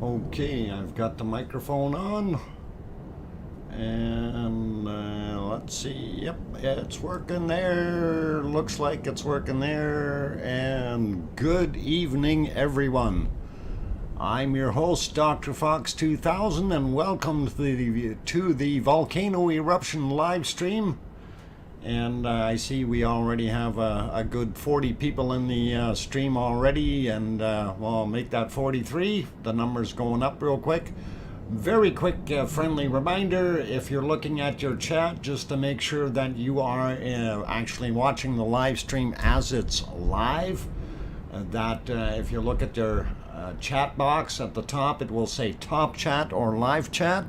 Okay, I've got the microphone on, and let's see. Yep, it's working there. Looks like it's working there. And good evening, everyone. I'm your host, DrFox2000, and welcome to the Volcano Eruption live stream. And I see we already have a good 40 people in the stream already, and well, make that 43. The number's going up real quick. Very quick friendly reminder, if you're looking at your chat, just to make sure that you are actually watching the live stream as it's live, that if you look at your chat box at the top, it will say top chat or live chat.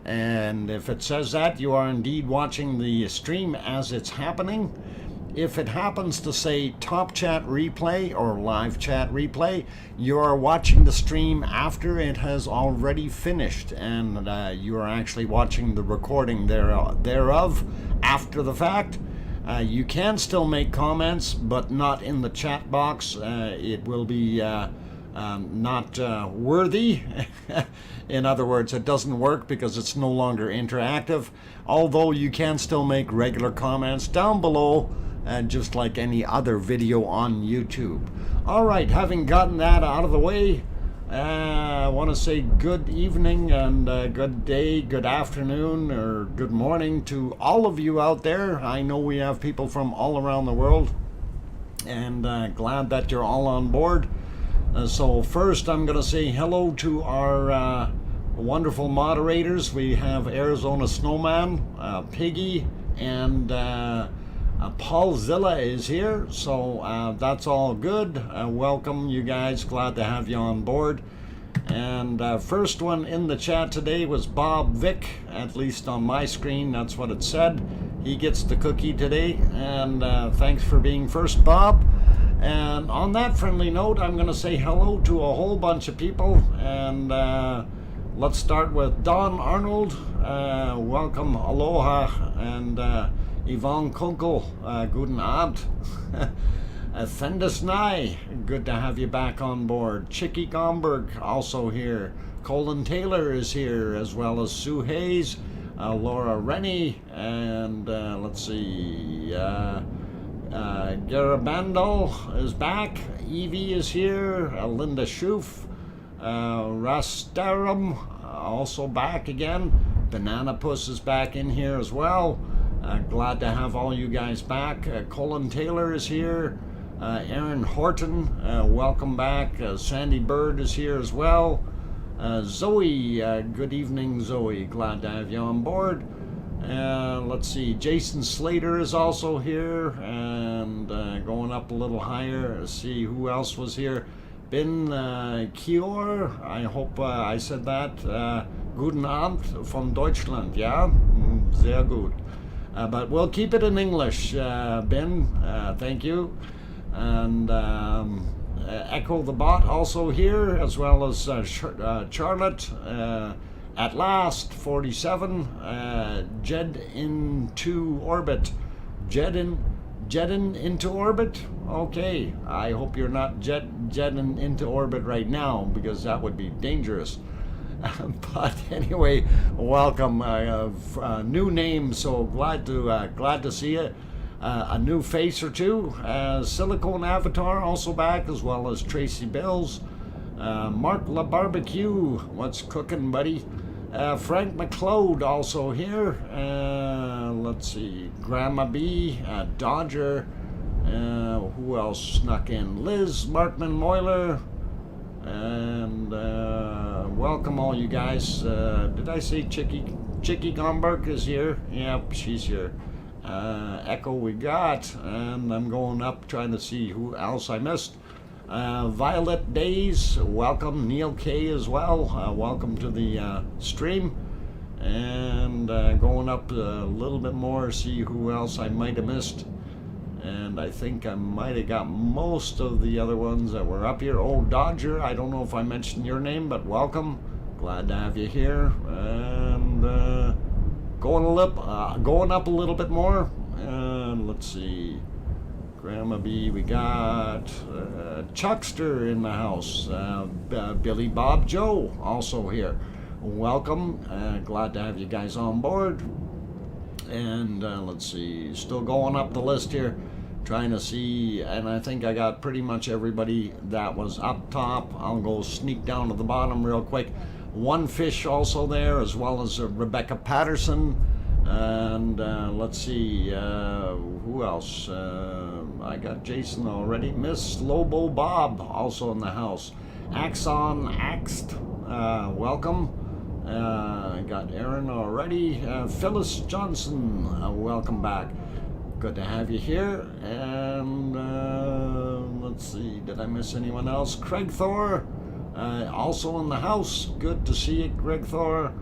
And if it says that, you are indeed watching the stream as it's happening. If it happens to say top chat replay or live chat replay, you are watching the stream after it has already finished, and you are actually watching the recording thereof after the fact. You can still make comments, but not in the chat box. It will be not worthy. In other words, it doesn't work because it's no longer interactive, although you can still make regular comments down below, just like any other video on YouTube. Alright, having gotten that out of the way, I want to say good evening and good day, good afternoon, or good morning to all of you out there. I know we have people from all around the world, and glad that you're all on board. So first I'm going to say hello to our wonderful moderators. We have Arizona Snowman, Piggy, and Paulzilla is here. So that's all good. Welcome, you guys. Glad to have you on board. And first one in the chat today was Bob Vick. At least on my screen, that's what it said. He gets the cookie today. And thanks for being first, Bob. And on that friendly note, I'm going to say hello to a whole bunch of people. And let's start with Don Arnold. Welcome, aloha. And Yvonne Kunkel, guten Abend. Fendus Nye, good to have you back on board. Chicky Gomberg, also here. Colin Taylor is here, as well as Sue Hayes, Laura Rennie, and let's see, Garabandal is back. Evie is here. Linda Schoof. Rastarum also back again. Banana Puss is back in here as well. Glad to have all you guys back. Colin Taylor is here. Aaron Horton, welcome back. Sandy Bird is here as well. Zoe, good evening, Zoe. Glad to have you on board. Let's see, Jason Slater is also here, and going up a little higher, see who else was here. Ben Kior, I hope I said that. Guten Abend von Deutschland, ja? Sehr gut. But we'll keep it in English, Ben, thank you. And Echo the Bot also here, as well as Charlotte. At last, 47, Jed into orbit. Jedin into orbit? Okay, I hope you're not jetting into orbit right now, because that would be dangerous. But anyway, welcome. New name, so glad to see you. A new face or two. Silicone Avatar also back, as well as Tracy Bills. Mark La Barbecue, what's cooking, buddy? Frank McLeod also here. Let's see, Grandma B, Dodger. Who else snuck in? Liz Markman Moyler. And welcome all you guys. Did I say Chicky Gomberg is here? Yep, she's here. Echo we got, and I'm going up trying to see who else I missed. Violet Days, welcome. Neil K as well, welcome to the stream. And going up a little bit more, see who else I might have missed. And I think I might have got most of the other ones that were up here. Oh, Dodger, I don't know if I mentioned your name, but welcome. Glad to have you here. And going up a little bit more. And let's see. Grandma B. We got Chuckster in the house. Billy Bob Joe also here. Welcome. Glad to have you guys on board. And let's see, still going up the list here, trying to see, and I think I got pretty much everybody that was up top. I'll go sneak down to the bottom real quick. One Fish also there, as well as Rebecca Patterson. And let's see, who else? I got Jason already. Miss Lobo Bob also in the house. Axon Axed, welcome. I got Aaron already. Phyllis Johnson, welcome back. Good to have you here. And let's see, did I miss anyone else? Craig Thor, also in the house. Good to see you, Craig Thor.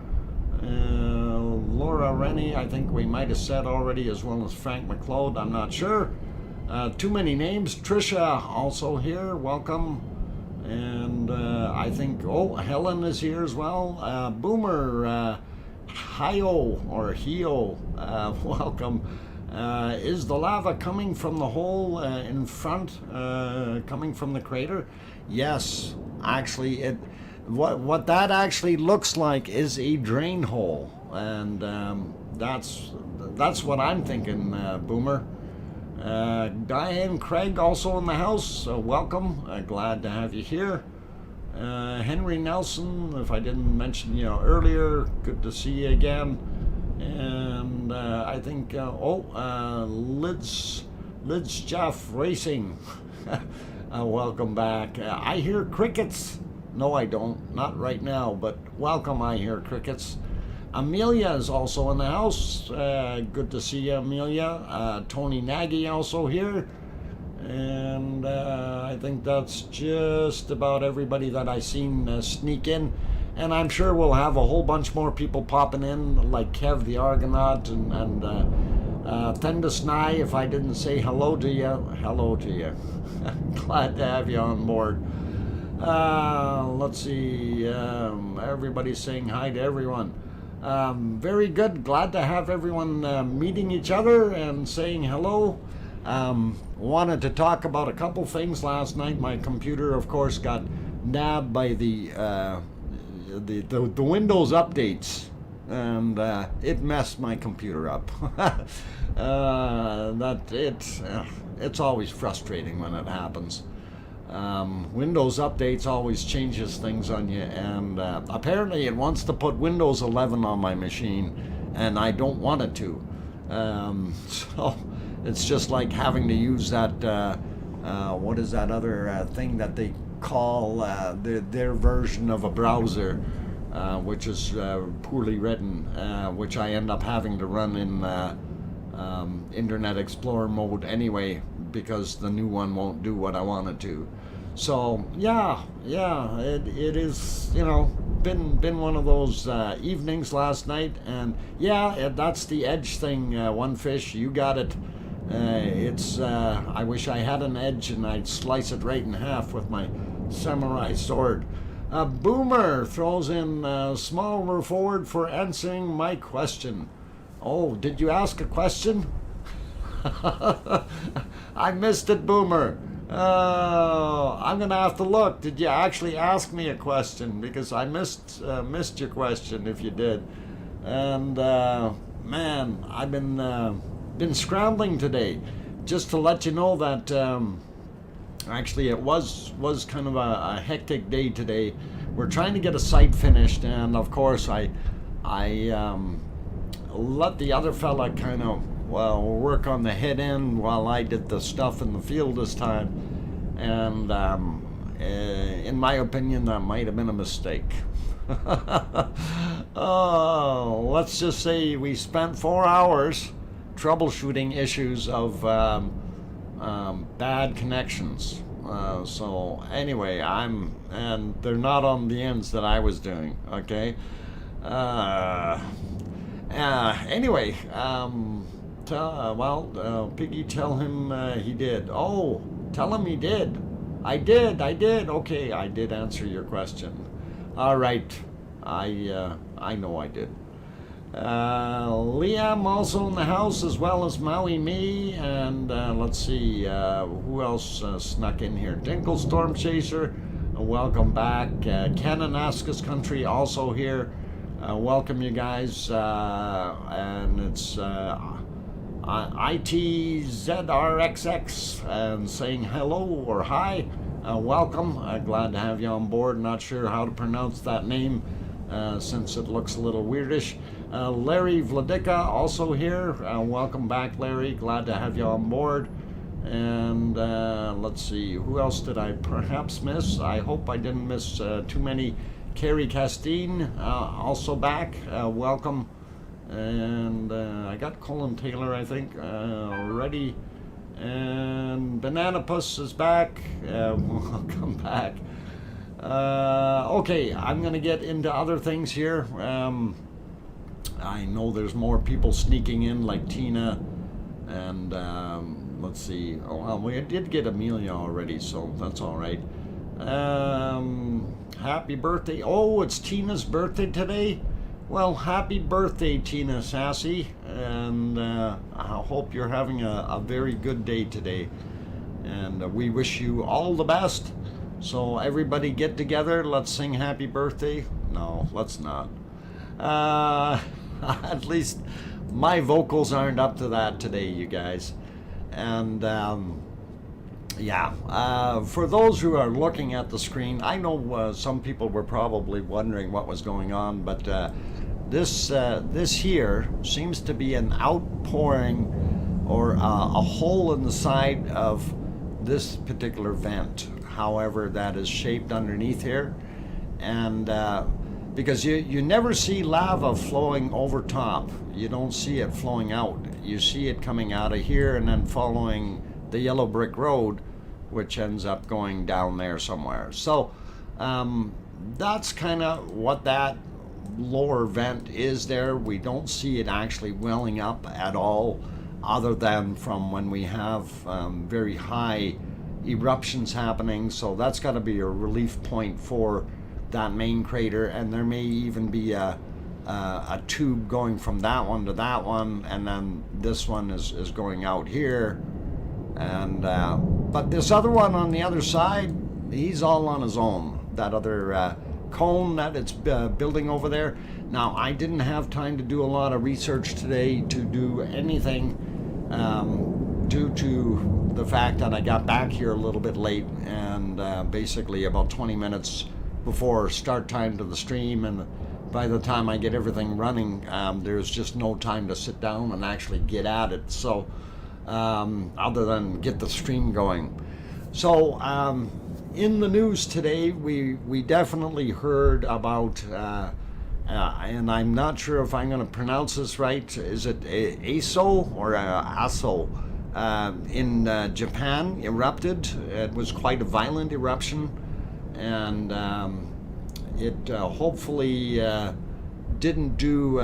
Laura Rennie, I think we might have said already, as well as Frank McLeod, I'm not sure. Too many names. Trisha also here, welcome. And I think, oh, Helen is here as well. Boomer, Hio or Hio, welcome. Is the lava coming from the hole in front, coming from the crater? Yes, actually, what that actually looks like is a drain hole, and that's what I'm thinking, Boomer. Diane Craig also in the house, welcome. Glad to have you here. Henry Nelson, if I didn't mention you earlier, good to see you again. And I think Lids Jeff Racing, welcome back. I hear crickets. No, I don't, not right now, but welcome. I hear crickets. Amelia is also in the house. Good to see you, Amelia. Tony Nagy also here. And I think that's just about everybody that I seen sneak in. And I'm sure we'll have a whole bunch more people popping in, like Kev the Argonaut and Thendus Nye. If I didn't say hello to you. Glad to have you on board. Let's see, everybody's saying hi to everyone. Very good. Glad to have everyone meeting each other and saying hello. Wanted to talk about a couple things last night. My computer, of course, got nabbed by the Windows updates, and it messed my computer up. It's always frustrating when it happens. Windows updates always changes things on you, and apparently it wants to put Windows 11 on my machine, and I don't want it to. So it's just like having to use that, what is that other thing that they call their version of a browser, which is poorly written, which I end up having to run in Internet Explorer mode anyway, because the new one won't do what I want it to. So yeah, it is, been one of those evenings last night, and yeah, that's the edge thing. One Fish, you got it. It's I wish I had an edge and I'd slice it right in half with my samurai sword. Boomer throws in small reward for answering my question. Oh, did you ask a question? I missed it, Boomer. I'm gonna have to look. Did you actually ask me a question? Because I missed your question if you did. And man, I've been scrambling today, just to let you know that actually it was kind of a hectic day today. We're trying to get a site finished, and of course I let the other fella kind of work on the head end while I did the stuff in the field this time, and in my opinion that might have been a mistake. Oh, let's just say we spent 4 hours troubleshooting issues of bad connections. So anyway, and they're not on the ends that I was doing, okay? Anyway, Piggy, tell him he did. Oh, tell him he did. I did. Okay, I did answer your question. All right, I know I did. Liam also in the house, as well as Maui Me, and let's see who else snuck in here. Dinkle Storm Chaser, welcome back. Kananaskis Country also here. Welcome you guys, and it's ITZRXX and saying hello or hi. Welcome. Glad to have you on board. Not sure how to pronounce that name since it looks a little weirdish. Larry Vladika also here. Welcome back, Larry. Glad to have you on board. And let's see, who else did I perhaps miss? I hope I didn't miss too many. Carrie Castine also back. Welcome. And I got Colin Taylor, I think, already. And Banana Puss is back. Welcome back. Okay, I'm going to get into other things here. I know there's more people sneaking in, like Tina. And let's see. Oh, well, we did get Amelia already, so that's all right. Happy birthday. Oh, it's Tina's birthday today. Well, happy birthday, Tina Sassy, and I hope you're having a very good day today, and we wish you all the best. So everybody get together, let's sing happy birthday. No, let's not. At least my vocals aren't up to that today, you guys. And yeah, for those who are looking at the screen, I know some people were probably wondering what was going on, but this here seems to be an outpouring or a hole in the side of this particular vent. However, that is shaped underneath here, and because you never see lava flowing over top, you don't see it flowing out. You see it coming out of here and then following the yellow brick road, which ends up going down there somewhere. So that's kind of what that lower vent is there. We don't see it actually welling up at all, other than from when we have very high eruptions happening. So that's got to be a relief point for that main crater, and there may even be a tube going from that one to that one, and then this one is going out here. And but this other one on the other side, he's all on his own. That other cone that it's building over there. Now, I didn't have time to do a lot of research today to do anything due to the fact that I got back here a little bit late, and basically about 20 minutes before start time to the stream, and by the time I get everything running, there's just no time to sit down and actually get at it. So other than get the stream going. So in the news today, we definitely heard about, and I'm not sure if I'm going to pronounce this right, is it Aso or Aso, in Japan erupted. It was quite a violent eruption, and it hopefully didn't do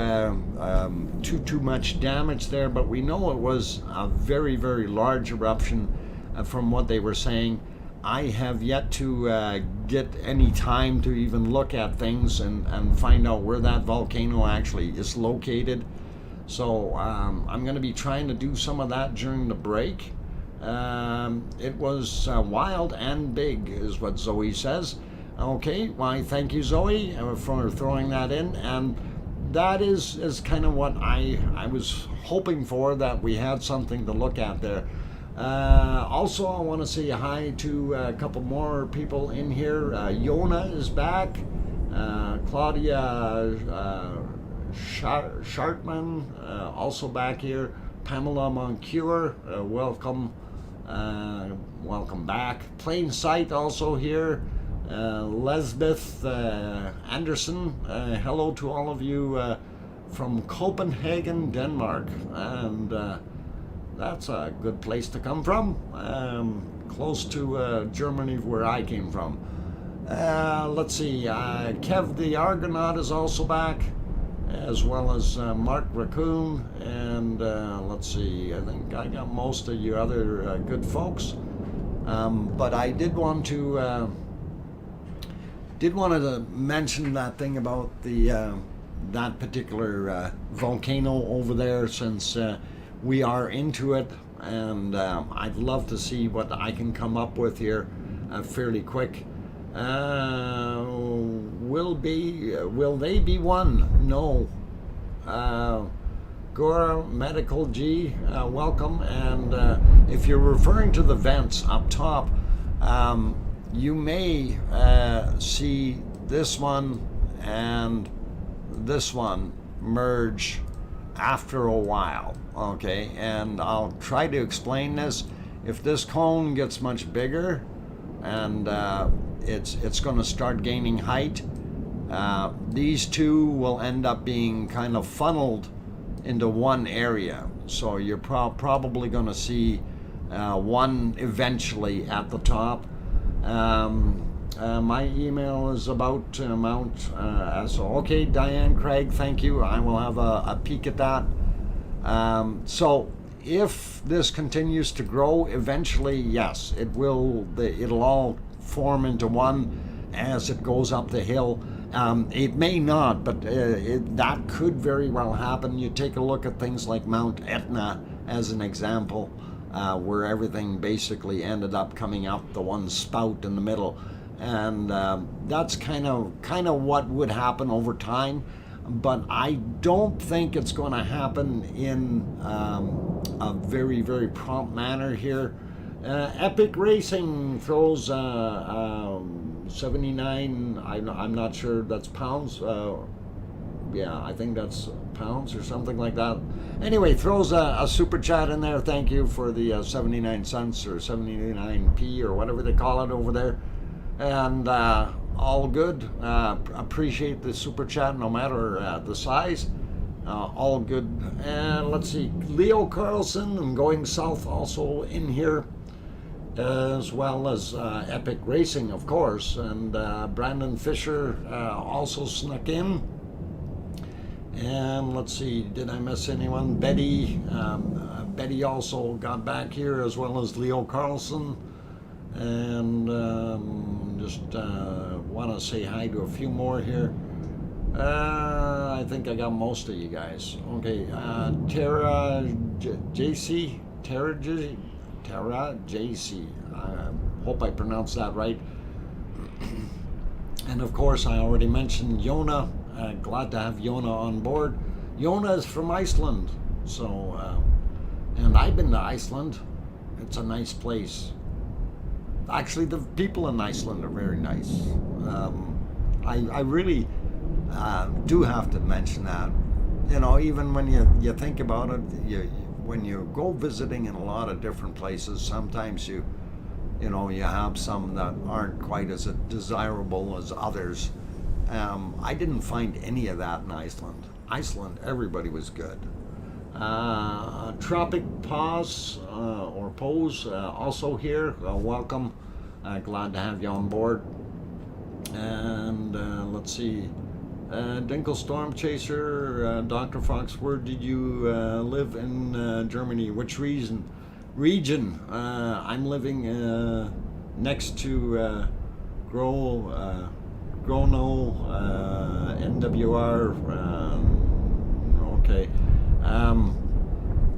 too much damage there, but we know it was a very, very large eruption from what they were saying. I have yet to get any time to even look at things and find out where that volcano actually is located. So I'm going to be trying to do some of that during the break. It was wild and big, is what Zoe says. Okay, why, thank you, Zoe, for throwing that in. And that is kind of what I was hoping for, that we had something to look at there. Also, I want to say hi to a couple more people in here. Yona is back. Claudia Schartman also back here. Pamela Moncure, welcome. Welcome back. Plain Sight also here. Lesbeth Anderson, hello to all of you from Copenhagen, Denmark, and that's a good place to come from, close to Germany, where I came from. Let's see, Kev the Argonaut is also back, as well as Mark Raccoon, and let's see, I think I got most of you other good folks, but I did want to mention that thing about the that particular volcano over there, since we are into it, and I'd love to see what I can come up with here fairly quick. Will they be one? No. Gora Medical G, welcome. And if you're referring to the vents up top, you may see this one and this one merge after a while, okay? And I'll try to explain this. If this cone gets much bigger and it's going to start gaining height, these two will end up being kind of funneled into one area. So you're probably going to see one eventually at the top. My email is about Mount so okay, Diane Craig, thank you. I will have a peek at that. So if this continues to grow, eventually, yes, it'll all form into one as it goes up the hill. It may not, but that could very well happen. You take a look at things like Mount Etna as an example, where everything basically ended up coming up the one spout in the middle, and that's kind of what would happen over time. But I don't think it's going to happen in a very, very prompt manner here. Epic Racing throws 79, I'm not sure, that's pounds. Yeah, I think that's pounds or something like that. Anyway, throws a super chat in there. Thank you for the 79 cents or 79p or whatever they call it over there. And all good. Appreciate the super chat no matter the size. All good. And let's see, Leo Carlson and Going South also in here, as well as Epic Racing, of course, and Brandon Fisher also snuck in. And let's see, did I miss anyone? Betty also got back here, as well as Leo Carlson. And just want to say hi to a few more here. I think I got most of you guys. Okay, Tara JC, I hope I pronounced that right. And of course, I already mentioned Yona. Glad to have Yona on board. Yona is from Iceland, so and I've been to Iceland. It's a nice place. Actually, the people in Iceland are very nice. I really do have to mention that. You know, even when you think about it, when you go visiting in a lot of different places, sometimes you have some that aren't quite as desirable as others. I didn't find any of that in Iceland. Iceland, everybody was good. Tropic Pause or Pose also here. Welcome. Glad to have you on board. And let's see. Dinkel Storm Chaser, Dr. Fox, where did you live in Germany? Which region? I'm living next to Grono, NWR. Okay.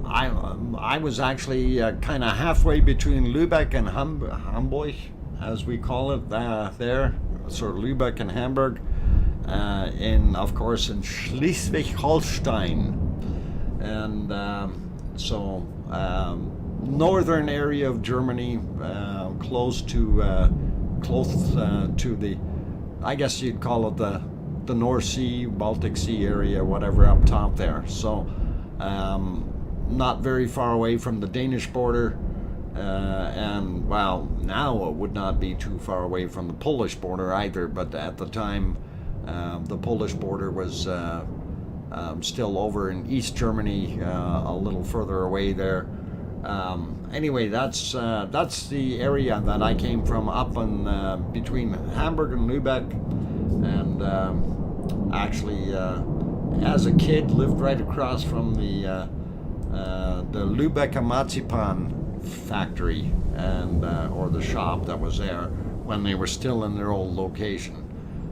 I was actually kind of halfway between Lübeck and Hamburg, as we call it there. So Lübeck and Hamburg. Of course, in Schleswig-Holstein, and northern area of Germany, close to the, I guess you'd call it the North Sea, Baltic Sea area, whatever, up top there. So not very far away from the Danish border, and well, now it would not be too far away from the Polish border either, but at the time the Polish border was still over in East Germany, a little further away there. Anyway, that's the area that I came from, up in between Hamburg and Lübeck, and actually as a kid lived right across from the Lübecker Marzipan factory, and or the shop that was there when they were still in their old location.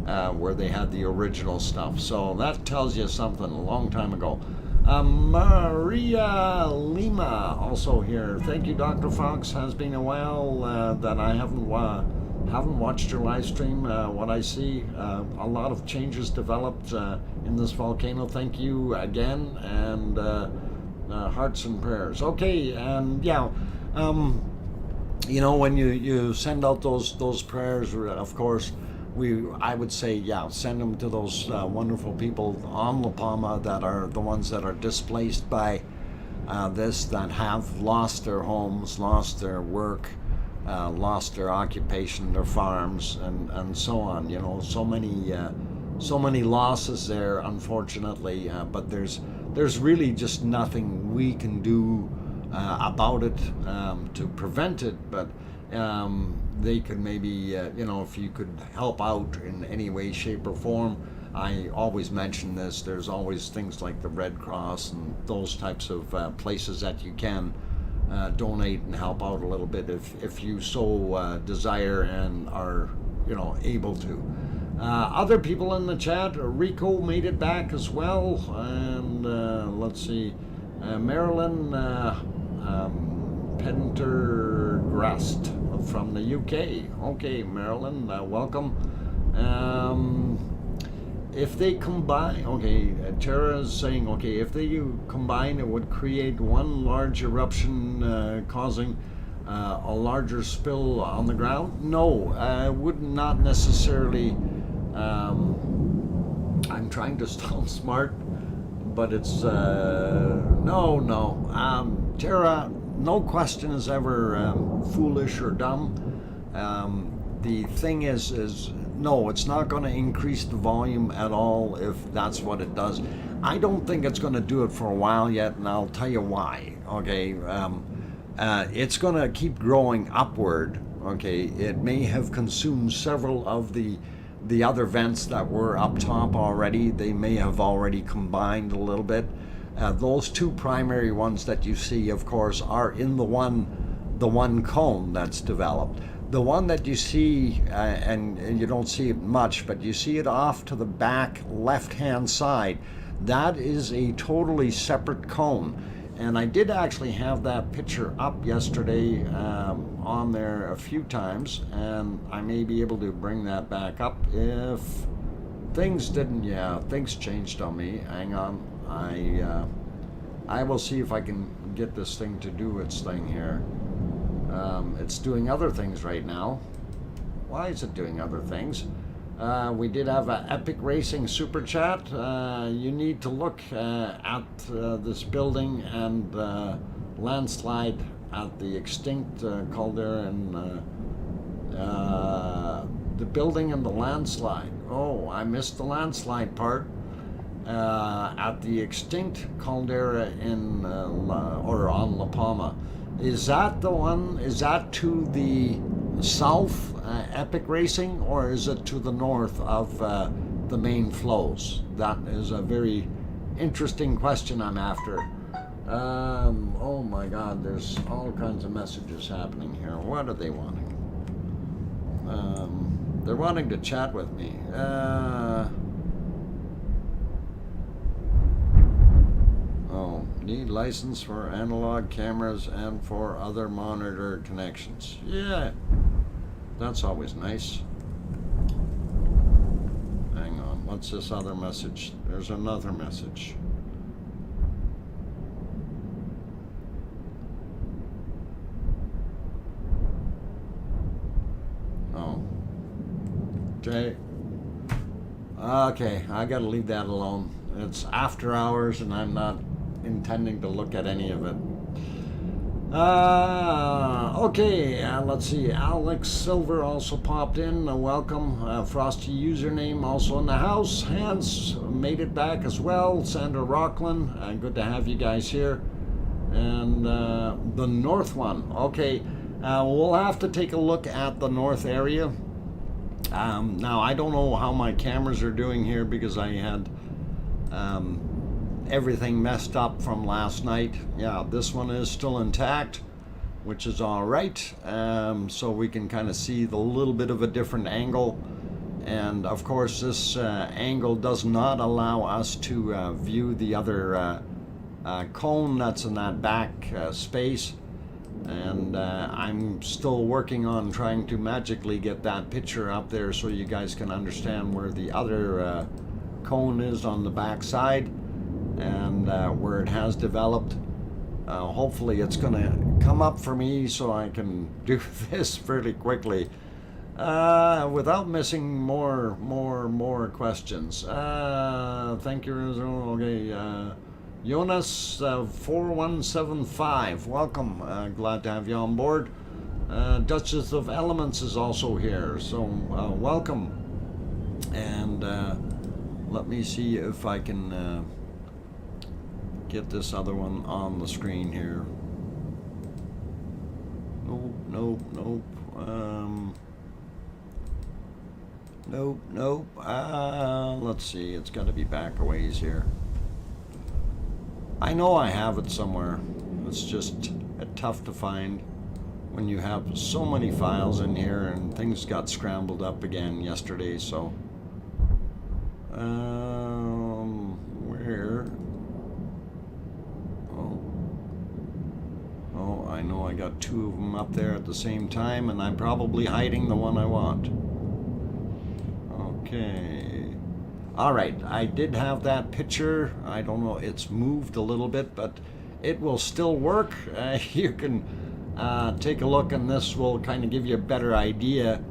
where they had the original stuff. So that tells you something a long time ago. Maria Lima also here. Thank you, Dr. Fox. Has been a while that I haven't watched your live stream. What I see, a lot of changes developed in this volcano. Thank you again, and hearts and prayers. Okay, and yeah, you know, when you send out those prayers, of course, I would say, yeah, send them to those wonderful people on La Palma that are the ones that are displaced by this, that have lost their homes, lost their work, lost their occupation, their farms, and so on. You know, so many losses there, unfortunately. But there's really just nothing we can do about it to prevent it. But they could maybe, you know, if you could help out in any way, shape, or form. I always mention this. There's always things like the Red Cross and those types of places that you can donate and help out a little bit if you so desire and are, you know, able to. Other people in the chat, Rico made it back as well, and let's see, Marilyn Pendergrast from the UK. Okay, Marilyn, welcome. If they combine, okay, Tara is saying, okay, if they combine, it would create one large eruption causing a larger spill on the ground? No, would not necessarily. I'm trying to sound smart, but it's, no. Tara, no question is ever foolish or dumb. The thing is no, it's not going to increase the volume at all if that's what it does. I don't think it's going to do it for a while yet, and I'll tell you why. Okay, it's going to keep growing upward. Okay, it may have consumed several of the other vents that were up top already. They may have already combined a little bit. Those two primary ones that you see, of course, are in the one cone that's developed. The one that you see, and you don't see it much, but you see it off to the back left-hand side, that is a totally separate cone. And I did actually have that picture up yesterday on there a few times, and I may be able to bring that back up if things didn't, yeah, things changed on me. Hang on, I will see if I can get this thing to do its thing here. It's doing other things right now. Why is it doing other things? We did have an Epic Racing super chat. You need to look at this building and landslide at the extinct caldera and the building and the landslide. Oh, I missed the landslide part. At the extinct caldera in or on La Palma. Is that the one? Is that to the south, Epic Racing, or is it to the north of the main flows? That is a very interesting question I'm after. Oh my God, there's all kinds of messages happening here. What are they wanting? They're wanting to chat with me. Oh, need license for analog cameras and for other monitor connections. Yeah, that's always nice. Hang on, what's this other message? There's another message. Oh. Okay. Okay, I gotta leave that alone. It's after hours and I'm not intending to look at any of it. Okay, let's see. Alex Silver also popped in. Welcome. Frosty username also in the house. Hans made it back as well. Sandra Rockland. Good to have you guys here. And the north one. Okay, we'll have to take a look at the north area. Now, I don't know how my cameras are doing here because I had everything messed up from last night. Yeah, this one is still intact, which is all right. So we can kind of see the little bit of a different angle. And of course this angle does not allow us to view the other cone that's in that back space. And I'm still working on trying to magically get that picture up there so you guys can understand where the other cone is on the back side and where it has developed. Hopefully it's gonna come up for me so I can do this fairly quickly without missing more questions. Thank you. Okay, Jonas 4175, welcome. Glad to have you on board. Duchess of Elements is also here, so welcome. And let me see if I can get this other one on the screen here. Nope. Nope. Let's see, it's got to be back a ways here. I know I have it somewhere. It's just tough to find when you have so many files in here, and things got scrambled up again yesterday, so where? Oh, I know I got two of them up there at the same time, and I'm probably hiding the one I want. Okay. All right, I did have that picture. I don't know, it's moved a little bit, but it will still work. You can take a look, and this will kind of give you a better idea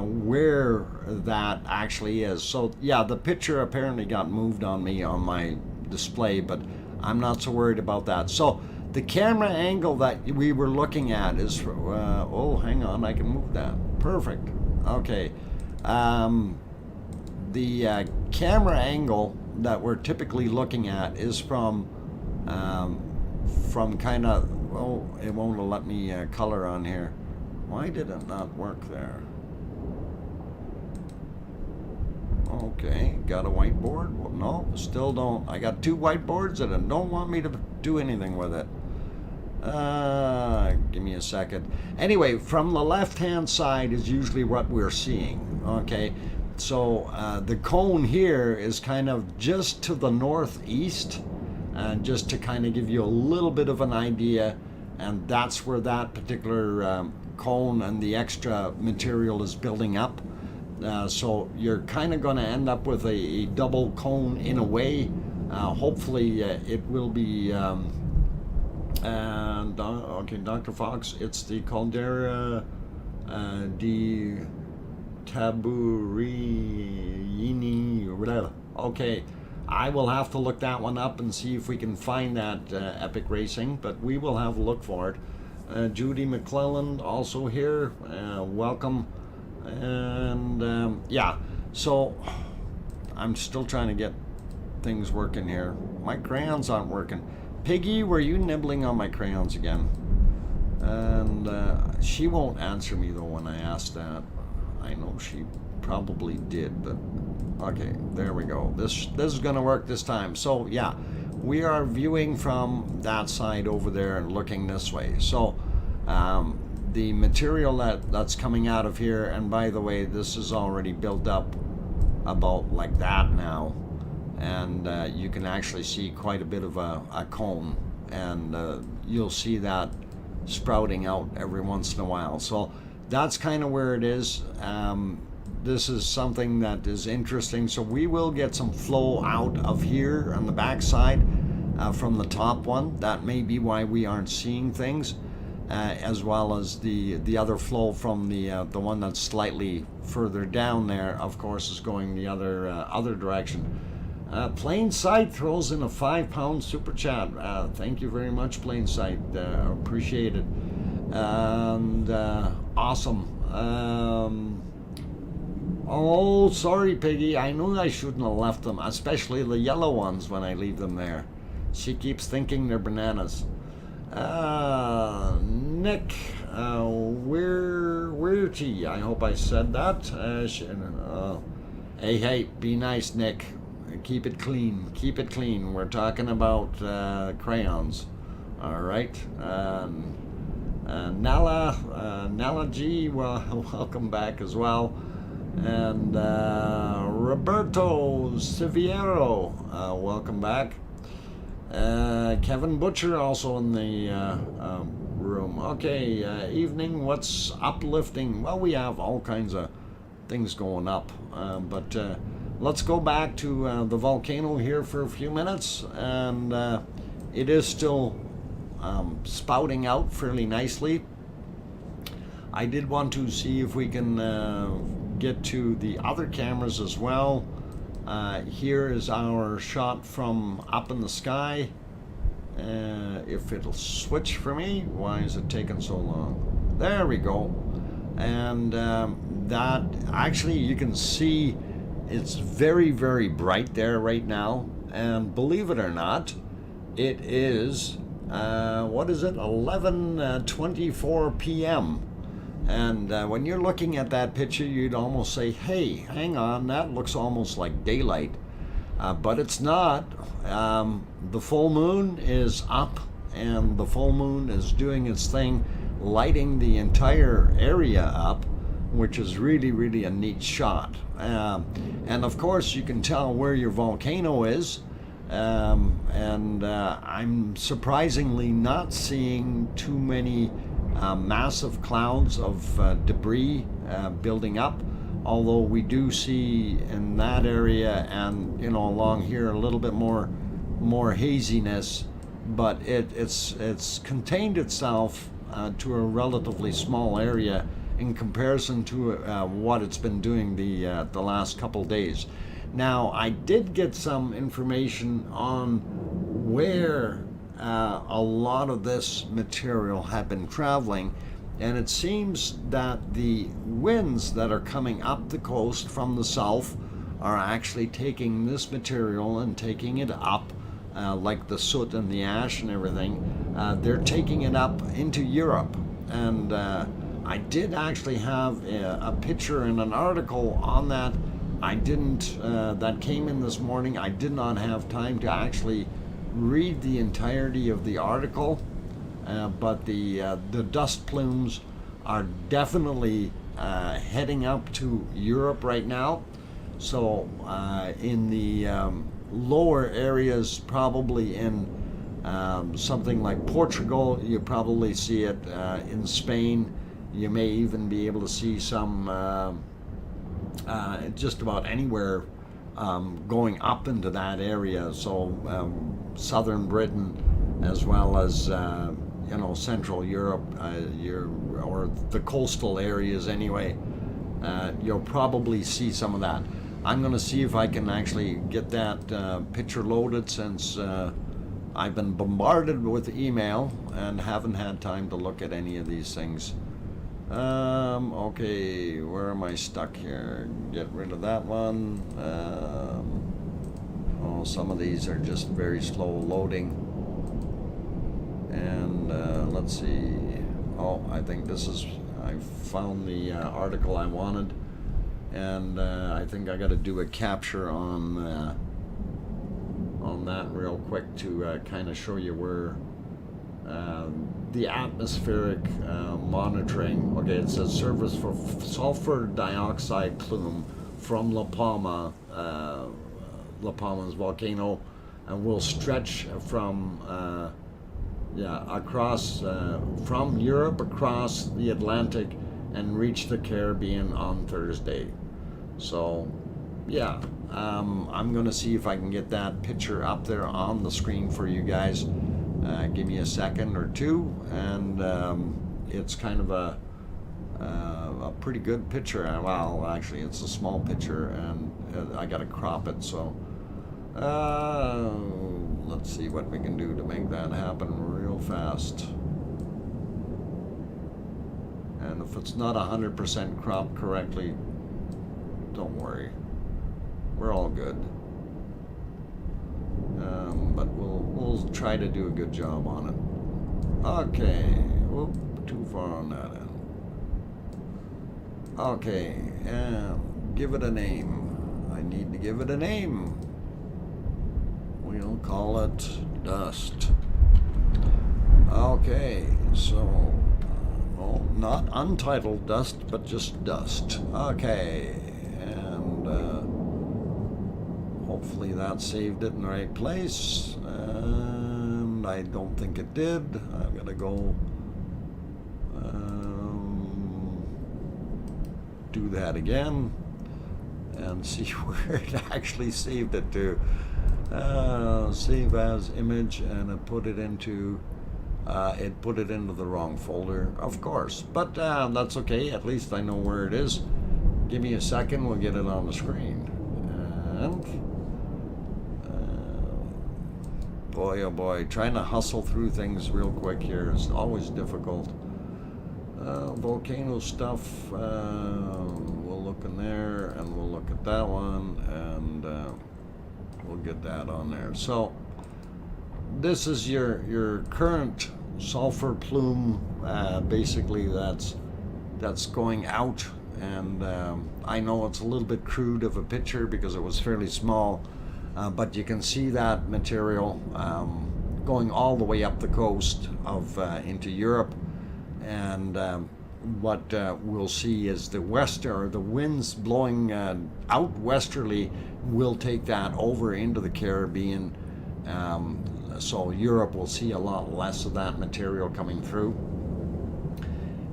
where that actually is. So yeah, the picture apparently got moved on me on my display, but I'm not so worried about that. So the camera angle that we were looking at is, oh, hang on, I can move that. Perfect. Okay. The camera angle that we're typically looking at is from kind of, oh, it won't let me color on here. Why did it not work there? Okay, got a whiteboard? Well, no, still don't. I got two whiteboards and it don't want me to do anything with it. Give me a second. Anyway, from the left-hand side is usually what we're seeing, okay? So the cone here is kind of just to the northeast, just to kind of give you a little bit of an idea, and that's where that particular cone and the extra material is building up. So you're kind of going to end up with a double cone in a way. Hopefully it will be, okay, Dr. Fox, it's the Caldera di Taburini, whatever. Okay, I will have to look that one up and see if we can find that Epic Racing, but we will have a look for it. Judy McClelland also here, welcome. And yeah, so I'm still trying to get things working here. My crayons aren't working. Piggy, were you nibbling on my crayons again? And she won't answer me though when I ask that. I know she probably did, but okay, there we go. This is gonna work this time. So yeah, we are viewing from that side over there and looking this way. So the material that's coming out of here, and by the way, this is already built up about like that now, and you can actually see quite a bit of a cone, and you'll see that sprouting out every once in a while. So that's kind of where it is. This is something that is interesting. So we will get some flow out of here on the back side from the top one. That may be why we aren't seeing things, as well as the other flow from the one that's slightly further down there, of course, is going the other direction. Plain Sight throws in a £5 super chat. Thank you very much, Plain Sight. Appreciate it. And awesome. Oh, sorry, Piggy. I knew I shouldn't have left them, especially the yellow ones when I leave them there. She keeps thinking they're bananas. Nick, Weirty. I hope I said that. Hey, be nice, Nick. Keep it clean. Keep it clean. We're talking about crayons. All right. Nala G, well, welcome back as well. And Roberto Siviero, welcome back. Kevin Butcher also in the room. Okay, evening, what's uplifting? Well, we have all kinds of things going up, but let's go back to the volcano here for a few minutes, and it is still spouting out fairly nicely. I did want to see if we can get to the other cameras as well. Here is our shot from up in the sky. If it'll switch for me, why is it taking so long? There we go. And that actually, you can see it's very, very bright there right now. And believe it or not, it is what is it, 11:24 p.m. And when you're looking at that picture, you'd almost say, hey, hang on, that looks almost like daylight. But it's not. The full moon is up, and the full moon is doing its thing, lighting the entire area up, which is really, really a neat shot. And of course, you can tell where your volcano is. I'm surprisingly not seeing too many massive clouds of debris building up, although we do see in that area and along here a little bit more haziness, but it's contained itself to a relatively small area in comparison to what it's been doing the last couple days. Now, I did get some information on where a lot of this material had been traveling, and it seems that the winds that are coming up the coast from the south are actually taking this material and taking it up, like the soot and the ash and everything. They're taking it up into Europe, and I did actually have a picture and an article on that. I didn't, that came in this morning. I did not have time to actually read the entirety of the article, but the dust plumes are definitely heading up to Europe right now. So in the lower areas, probably in something like Portugal, you probably see it. In Spain, you may even be able to see some just about anywhere going up into that area. So southern Britain, as well as Central Europe, or the coastal areas anyway, you'll probably see some of that. I'm going to see if I can actually get that picture loaded, since I've been bombarded with email and haven't had time to look at any of these things. Okay, where am I stuck here? Get rid of that one. Oh, some of these are just very slow loading. And let's see. Oh, I think this is, I found the article I wanted. And I think I got to do a capture on that real quick to kind of show you where the atmospheric monitoring. Okay, it says surface for sulfur dioxide plume from La Palma, La Palma's volcano, and will stretch from across from Europe across the Atlantic and reach the Caribbean on Thursday. So yeah, I'm gonna see if I can get that picture up there on the screen for you guys. Give me a second or two, and it's kind of a pretty good picture. Well, actually, it's a small picture, and I gotta crop it. So let's see what we can do to make that happen real fast. And if it's not 100% cropped correctly, don't worry, we're all good. But we'll try to do a good job on it. Okay, whoop, too far on that end. Okay, give it a name. I need to give it a name. We'll call it dust. Okay, so not untitled dust, but just dust. Okay, hopefully that saved it in the right place, and I don't think it did. I'm gonna go do that again and see where it actually saved it to. Save as image, and it put it into the wrong folder, of course, but that's okay. At least I know where it is. Give me a second, we'll get it on the screen. And boy, oh boy, trying to hustle through things real quick here is always difficult. Volcano stuff, we'll look in there, and we'll look at that one, and we'll get that on there. So this is your current sulfur plume, basically that's going out, and I know it's a little bit crude of a picture because it was fairly small, but you can see that material going all the way up the coast of into Europe. And what we'll see is the winds blowing out westerly will take that over into the Caribbean. So Europe will see a lot less of that material coming through.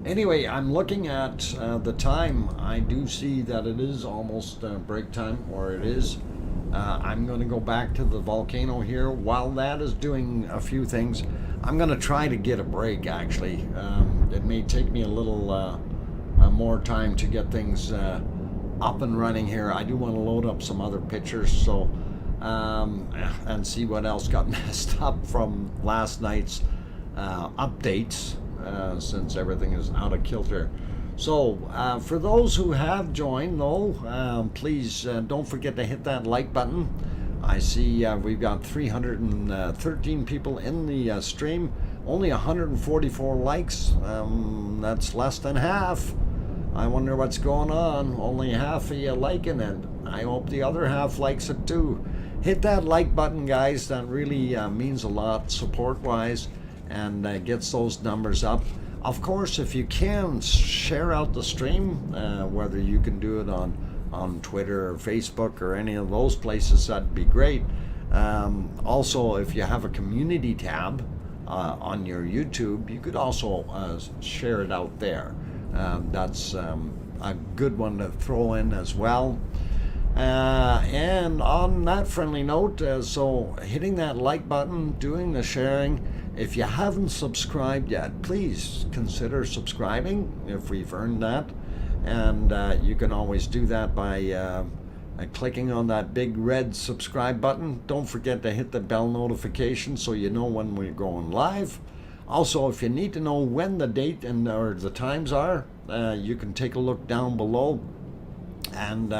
Anyway, I'm looking at the time. I do see that it is almost break time, or it is. I'm going to go back to the volcano here. While that is doing a few things, I'm going to try to get a break, actually. It may take me a little more time to get things up and running here. I do want to load up some other pictures, so and see what else got messed up from last night's updates, since everything is out of kilter. So for those who have joined, though, please don't forget to hit that like button. I see we've got 313 people in the stream, only 144 likes. That's less than half. I wonder what's going on. Only half of you liking it. I hope the other half likes it too. Hit that like button, guys. That really means a lot support-wise, and gets those numbers up. Of course, if you can, share out the stream, whether you can do it on Twitter or Facebook or any of those places, that'd be great. Also, if you have a community tab on your YouTube, you could also share it out there. That's a good one to throw in as well. And on that friendly note, so hitting that like button, doing the sharing. If you haven't subscribed yet, please consider subscribing if we've earned that. And you can always do that by clicking on that big red subscribe button. Don't forget to hit the bell notification so you know when we're going live. Also, if you need to know when the date or the times are, you can take a look down below, and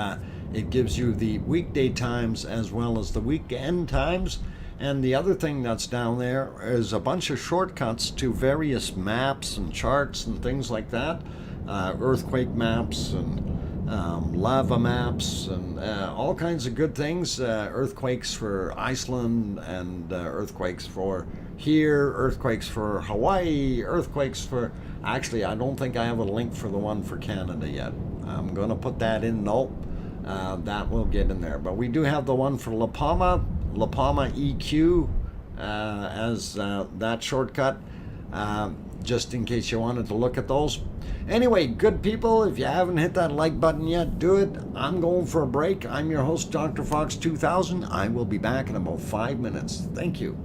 it gives you the weekday times as well as the weekend times. And the other thing that's down there is a bunch of shortcuts to various maps and charts and things like that. Earthquake maps and lava maps and all kinds of good things. Earthquakes for Iceland, and earthquakes for here, earthquakes for Hawaii, earthquakes for... Actually, I don't think I have a link for the one for Canada yet. I'm going to put that in. Nope. That will get in there. But we do have the one for La Palma EQ as that shortcut, just in case you wanted to look at those. Anyway, good people, if you haven't hit that like button yet, do it. I'm going for a break. I'm your host, DrFox2000. I will be back in about 5 minutes. Thank you.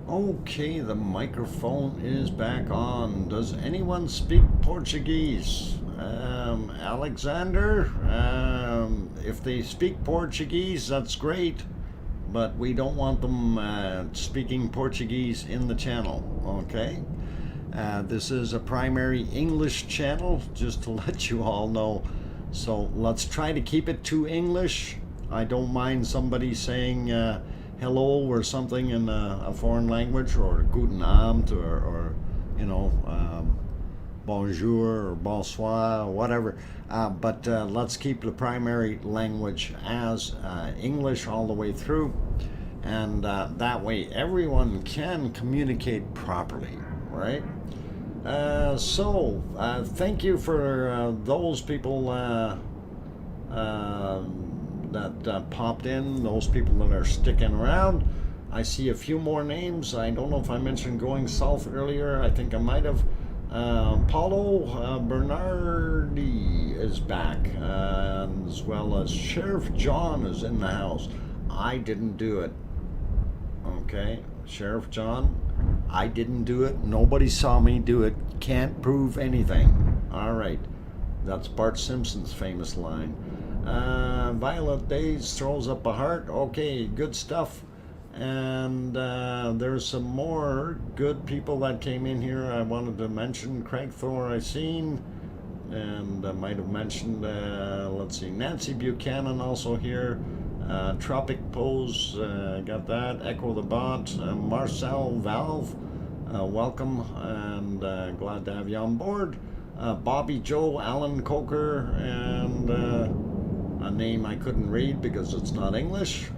Okay, the microphone is back on. Does anyone speak Portuguese? Alexander, if they speak Portuguese, that's great, but we don't want them speaking Portuguese in the channel, okay? This is a primary English channel, just to let you all know. So let's try to keep it to English. I don't mind somebody saying hello or something in a foreign language, or guten Abend, or you know, bonjour or bonsoir, or whatever. But let's keep the primary language as English all the way through, and that way everyone can communicate properly, right? So thank you for those people that popped in, those people that are sticking around. I see a few more names. I don't know if I mentioned going south earlier. I think I might have. Paulo Bernardi is back, as well as Sheriff John is in the house. I didn't do it. Okay, Sheriff John, I didn't do it. Nobody saw me do it. Can't prove anything. All right, that's Bart Simpson's famous line. Violet Days throws up a heart. Okay, good stuff. And there's some more good people that came in here. I wanted to mention Craig Thor I seen, and I might have mentioned, let's see, Nancy Buchanan also here. Tropic Pose, got that. Echo the Bot, Marcel Valve, welcome, and glad to have you on board. Bobby Joe, Alan Coker, and a name I couldn't read because it's not English.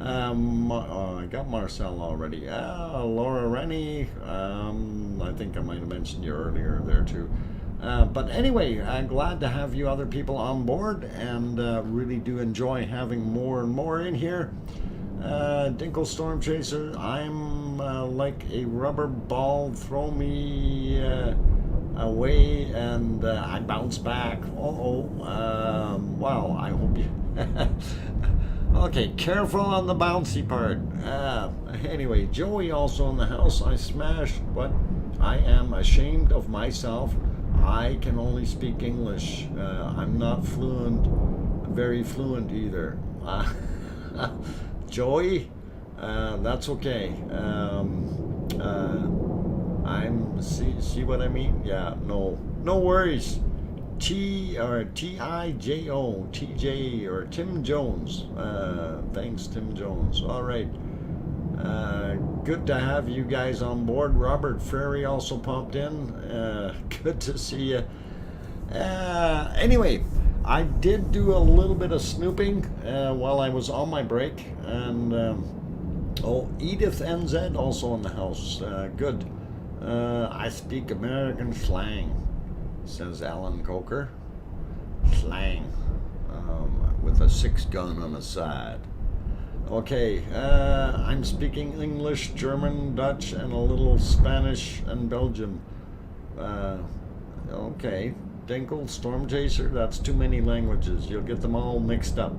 I got Marcel already. Laura Rennie, I think I might have mentioned you earlier there too. But anyway, I'm glad to have you other people on board, and really do enjoy having more and more in here. Dinkle Storm Chaser, I'm like a rubber ball, throw me away and I bounce back. Wow, I hope you... Okay, careful on the bouncy part. Anyway, Joey also in the house. I smashed, but I am ashamed of myself. I can only speak English. I'm not fluent, very fluent either. Joey, that's okay. See what I mean? Yeah, no worries. T-I-J-O, TJ, or Tim Jones. Thanks, Tim Jones. All right. Good to have you guys on board. Robert Ferry also popped in. Good to see you. Anyway, I did do a little bit of snooping while I was on my break. And, Edith NZ also in the house. Good. I speak American slang, says Alan Coker. Slang. With a 6-gun on the side. Okay, I'm speaking English, German, Dutch, and a little Spanish and Belgian. Okay, Dinkle, Storm Chaser, that's too many languages. You'll get them all mixed up.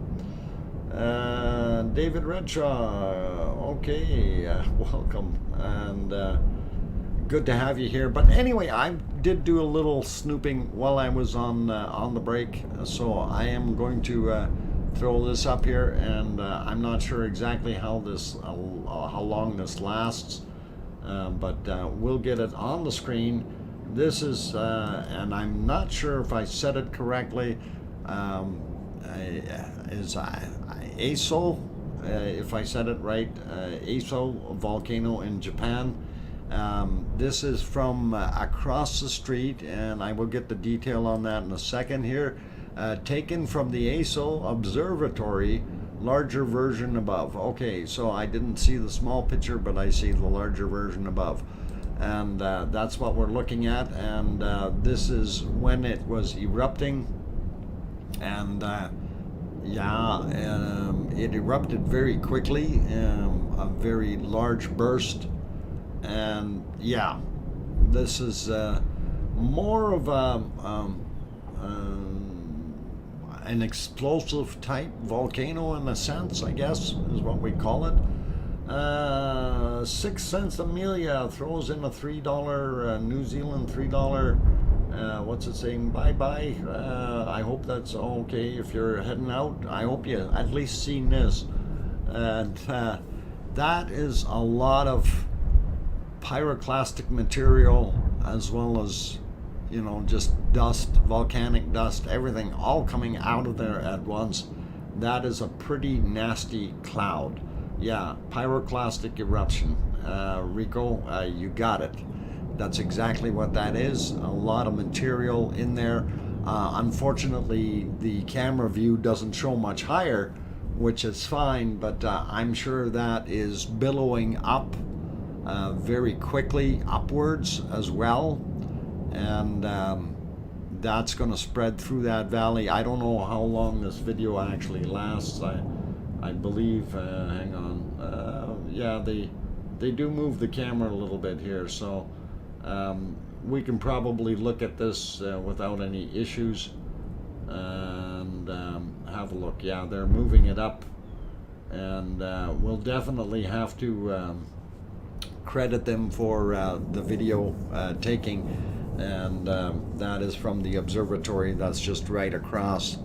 David Redshaw, okay, welcome, and good to have you here. But anyway, I did do a little snooping while I was on the break, so I am going to throw this up here, and I'm not sure exactly how long this lasts, but we'll get it on the screen. This is, and I'm not sure if I said it correctly, is Aso, if I said it right, Aso volcano in Japan. This is from across the street, and I will get the detail on that in a second here. Taken from the Aso Observatory, larger version above. Okay, so I didn't see the small picture, but I see the larger version above. And that's what we're looking at, and this is when it was erupting. And it erupted very quickly, a very large burst. And yeah, this is more of an explosive type volcano in a sense, I guess, is what we call it. 6 cents Amelia throws in a $3 New Zealand $3. What's it saying? Bye bye. I hope that's okay if you're heading out. I hope you at least seen this. And that is a lot of pyroclastic material, as well as, you know, just dust, volcanic dust, everything all coming out of there at once. That is a pretty nasty cloud. Yeah, pyroclastic eruption. Rico, you got it. That's exactly what that is. A lot of material in there. Unfortunately, the camera view doesn't show much higher, which is fine, but I'm sure that is billowing up very quickly upwards as well. And that's going to spread through that valley. I don't know how long this video actually lasts. I believe, hang on, yeah, they do move the camera a little bit here, so we can probably look at this without any issues and have a look. Yeah, they're moving it up, and we'll definitely have to credit them for the video taking, and that is from the observatory that's just right across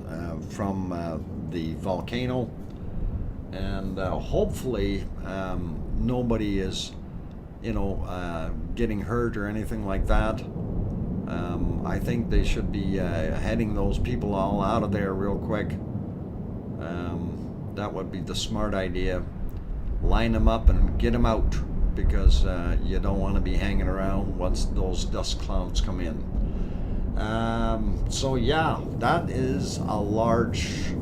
from the volcano. And hopefully nobody is, you know, getting hurt or anything like that. I think they should be heading those people all out of there real quick. That would be the smart idea. Line them up and get them out, because you don't want to be hanging around once those dust clouds come in. So yeah, that is a large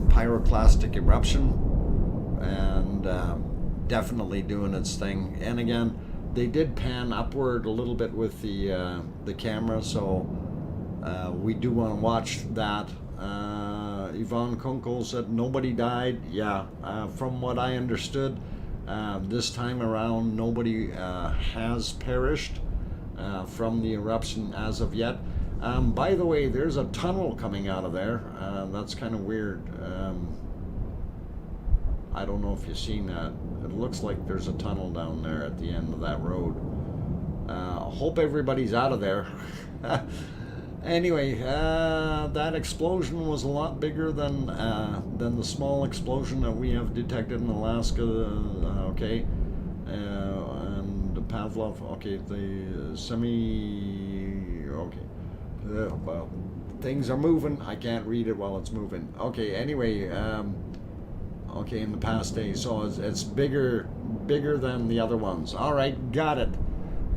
pyroclastic eruption, and definitely doing its thing. And again, they did pan upward a little bit with the camera, so we do want to watch that. Yvonne Kunkel said nobody died. Yeah, from what I understood, this time around nobody has perished from the eruption as of yet. By the way, there's a tunnel coming out of there. That's kind of weird. I don't know if you've seen that. It looks like there's a tunnel down there at the end of that road. Hope everybody's out of there. Anyway, that explosion was a lot bigger than the small explosion that we have detected in Alaska. Okay, and the Pavlov. Okay, the semi. Okay, well, things are moving. I can't read it while it's moving. Okay. Anyway. Okay, in the past days, so it's bigger than the other ones. All right, got it.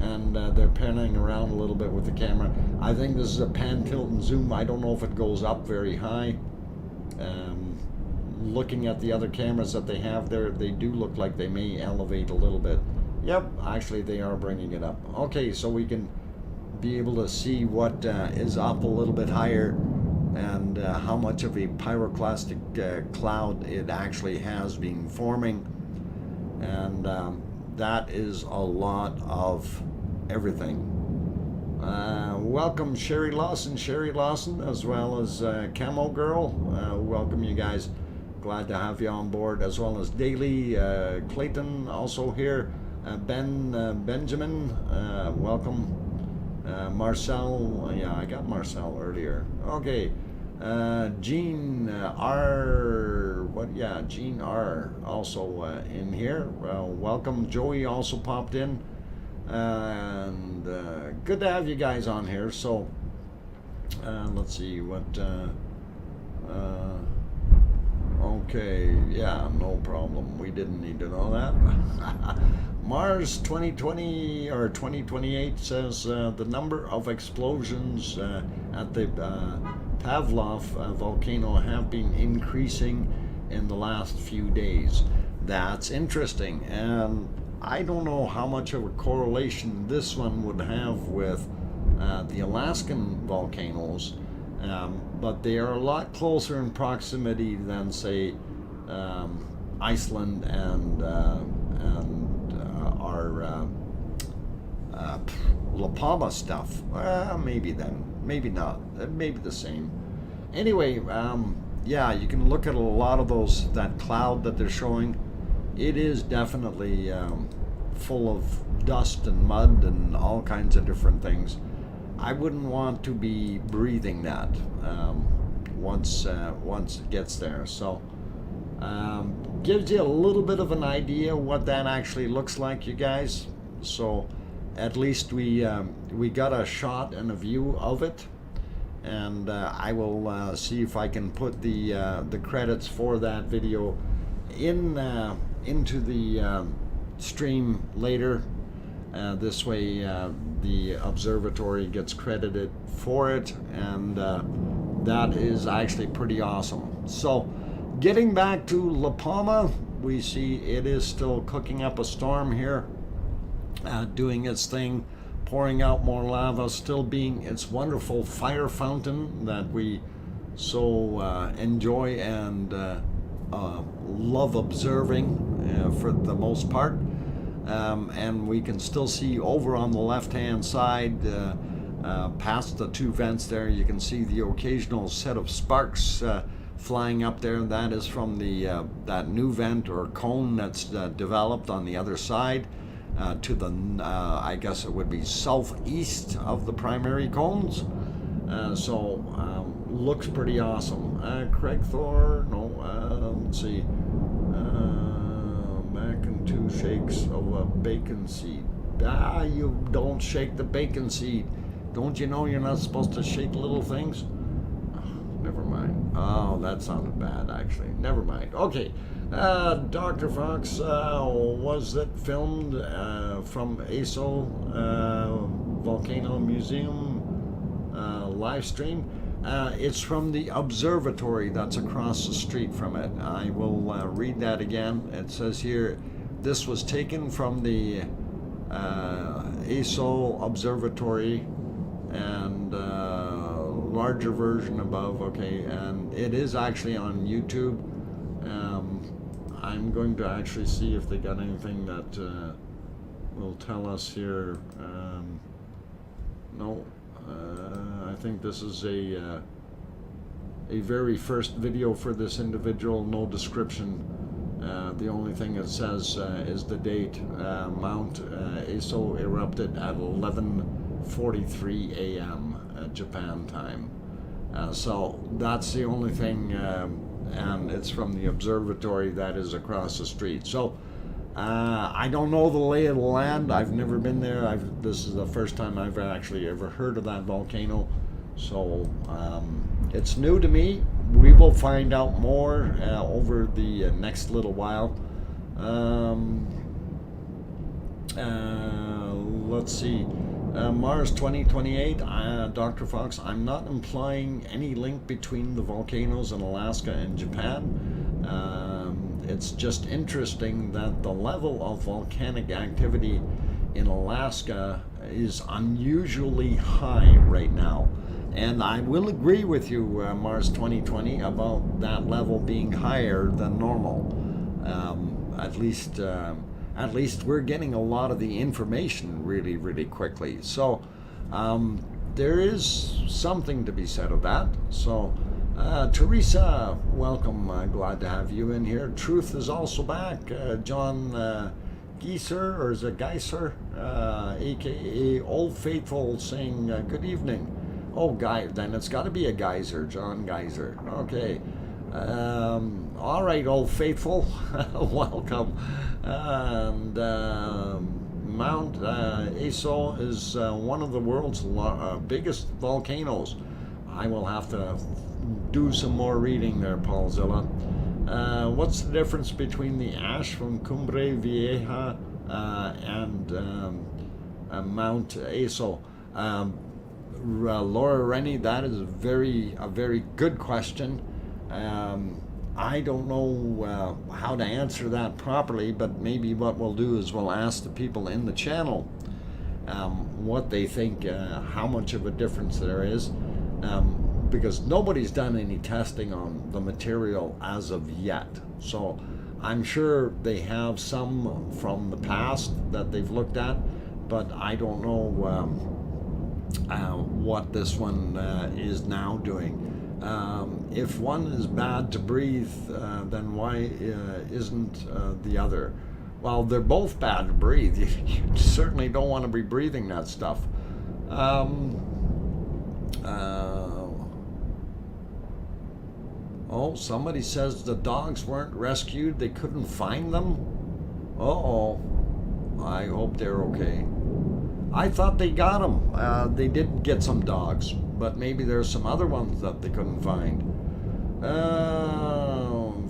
And they're panning around a little bit with the camera. I think this is a pan, tilt, and zoom. I don't know if it goes up very high. Looking at the other cameras that they have there, they do look like they may elevate a little bit. Yep, actually they are bringing it up. Okay, so we can be able to see what is up a little bit higher, and how much of a pyroclastic cloud it actually has been forming. And that is a lot of everything. Welcome Sherry Lawson, as well as Camo Girl. Welcome you guys. Glad to have you on board, as well as Daily, Clayton also here, Benjamin, welcome. Marcel, yeah, I got Marcel earlier. Okay, Jean R. Jean R. also in here. Welcome. Joey also popped in, and good to have you guys on here. So let's see what. Okay, yeah, no problem. We didn't need to know that. Mars 2020 or 2028 says the number of explosions at the Pavlov volcano have been increasing in the last few days. That's interesting, and I don't know how much of a correlation this one would have with the Alaskan volcanoes, but they are a lot closer in proximity than, say, Iceland and our La Palma stuff. Maybe then, maybe not. Maybe the same. Anyway, yeah, you can look at a lot of that cloud that they're showing. it is definitely full of dust and mud and all kinds of different things. I wouldn't want to be breathing that once it gets there. So gives you a little bit of an idea what that actually looks like, you guys. So at least we got a shot and a view of it, and I will see if I can put the credits for that video into the stream later. This way the observatory gets credited for it, and that is actually pretty awesome. So getting back to La Palma, we see it is still cooking up a storm here, doing its thing, pouring out more lava, still being its wonderful fire fountain that we so enjoy and love observing for the most part. And we can still see over on the left-hand side, past the two vents there, you can see the occasional set of sparks flying up there. That is from the that new vent or cone that's developed on the other side to the, I guess it would be southeast of the primary cones. So looks pretty awesome. Craig Thor, no, let's see. Mac and 2 shakes of a bacon seed. You don't shake the bacon seed. Don't you know you're not supposed to shake little things? Never mind. Oh, that sounded bad, actually. Never mind. Okay. Dr. Fox, was it filmed from ASO Volcano Museum live stream? It's from the observatory that's across the street from it. I will read that again. It says here, this was taken from the ASO observatory, and larger version above. Okay, and it is actually on YouTube. I'm going to actually see if they got anything that will tell us here. No. I think this is a very first video for this individual. No description. The only thing it says is the date. Mount Aso erupted at 11:43 a.m. Japan time. So that's the only thing, and it's from the observatory that is across the street. So I don't know the lay of the land. I've never been there. This is the first time I've actually ever heard of that volcano. So it's new to me. We will find out more over the next little while. Let's see. Mars 2028, Dr. Fox, I'm not implying any link between the volcanoes in Alaska and Japan. It's just interesting that the level of volcanic activity in Alaska is unusually high right now. And I will agree with you, Mars 2020, about that level being higher than normal. At least we're getting a lot of the information really, really quickly. So there is something to be said of that. So Teresa, welcome. Glad to have you in here. Truth is also back. John Geiser, or is it Geiser, aka Old Faithful, saying good evening. Oh, guy, then it's got to be a geyser, John Geyser. Okay. All right, Old Faithful, welcome. And Mount Aso is one of the world's biggest volcanoes. I will have to do some more reading there, Paulzilla. What's the difference between the ash from Cumbre Vieja and Mount Aso? Laura Rennie, that is a very good question. I don't know how to answer that properly, but maybe what we'll do is we'll ask the people in the channel what they think, how much of a difference there is, because nobody's done any testing on the material as of yet. So I'm sure they have some from the past that they've looked at, but I don't know what this one is now doing. If one is bad to breathe, then why isn't the other? Well, they're both bad to breathe. You certainly don't want to be breathing that stuff. Oh, somebody says the dogs weren't rescued. They couldn't find them. Uh-oh. I hope they're okay. I thought they got them. They did get some dogs, but maybe there's some other ones that they couldn't find.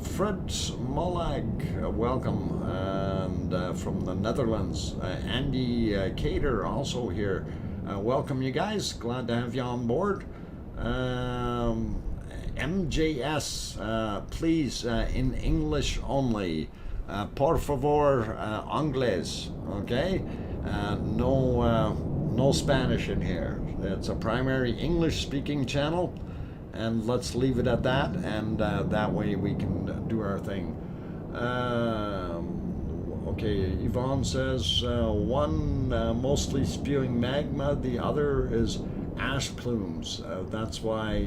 Fred Molag, welcome, and from the Netherlands. Andy Cater also here. Welcome, you guys. Glad to have you on board. MJS, please, in English only. Por favor, Anglais, okay? No Spanish in here. It's a primary English-speaking channel, and let's leave it at that, and that way we can do our thing. Okay, Yvonne says, one mostly spewing magma, the other is ash plumes. That's why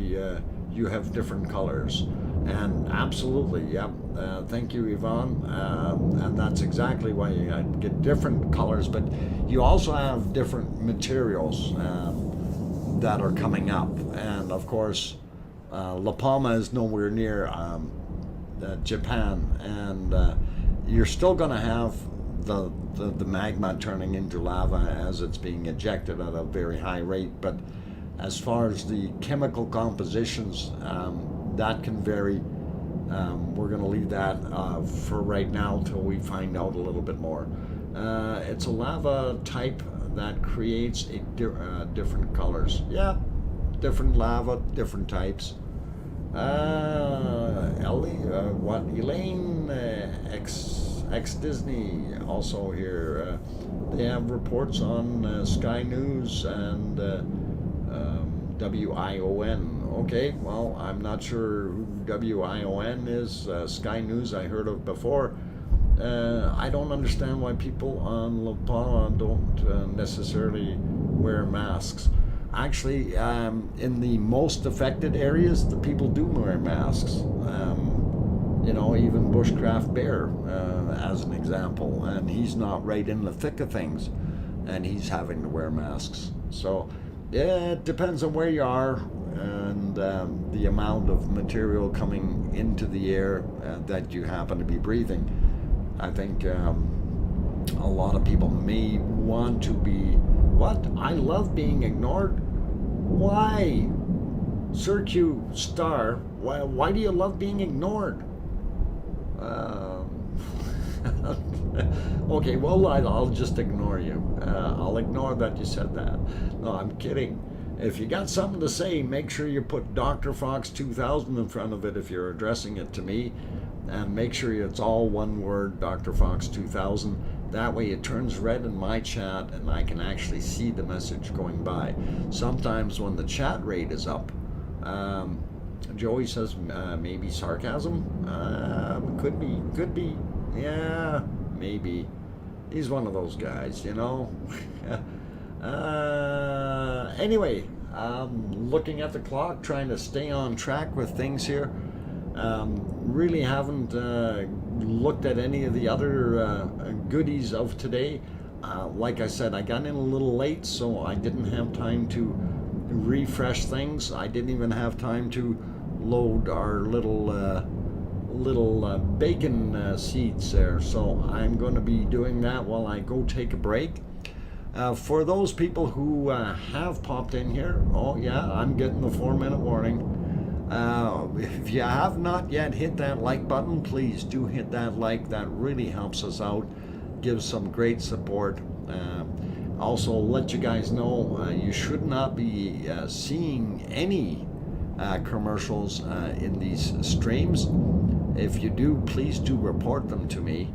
you have different colors. And absolutely, yep. Thank you, Yvonne. And that's exactly why you get different colors, but you also have different materials that are coming up. And of course, La Palma is nowhere near Japan, and you're still going to have the magma turning into lava as it's being ejected at a very high rate. But as far as the chemical compositions, that can vary. We're going to leave that for right now till we find out a little bit more. It's a lava type that creates different colors. Yeah, different lava, different types. Elaine X Disney also here. They have reports on Sky News and WION. Okay, well, I'm not sure who WION is. Sky News I heard of before. I don't understand why people on La Palma don't necessarily wear masks. Actually, in the most affected areas, the people do wear masks. You know, even Bushcraft Bear, as an example, and he's not right in the thick of things, and he's having to wear masks. So, yeah, it depends on where you are and the amount of material coming into the air that you happen to be breathing. I think a lot of people may want to be, what? I love being ignored? Why? Sir Q Star, why do you love being ignored? Okay, well, I'll just ignore you. I'll ignore that you said that. No, I'm kidding. If you got something to say, make sure you put DrFox2000 in front of it if you're addressing it to me. And make sure it's all one word, DrFox2000. That way it turns red in my chat and I can actually see the message going by. Sometimes when the chat rate is up, Joey says maybe sarcasm? Could be. Yeah, maybe. He's one of those guys, you know. Anyway, looking at the clock, trying to stay on track with things here. Really haven't looked at any of the other goodies of today. Like I said, I got in a little late, so I didn't have time to refresh things. I didn't even have time to load our little bacon seeds there. So I'm going to be doing that while I go take a break. For those people who have popped in here, oh yeah, I'm getting the 4-minute warning. If you have not yet hit that like button, please do hit that like. That really helps us out, gives some great support. Also, let you guys know you should not be seeing any commercials in these streams. If you do, please do report them to me,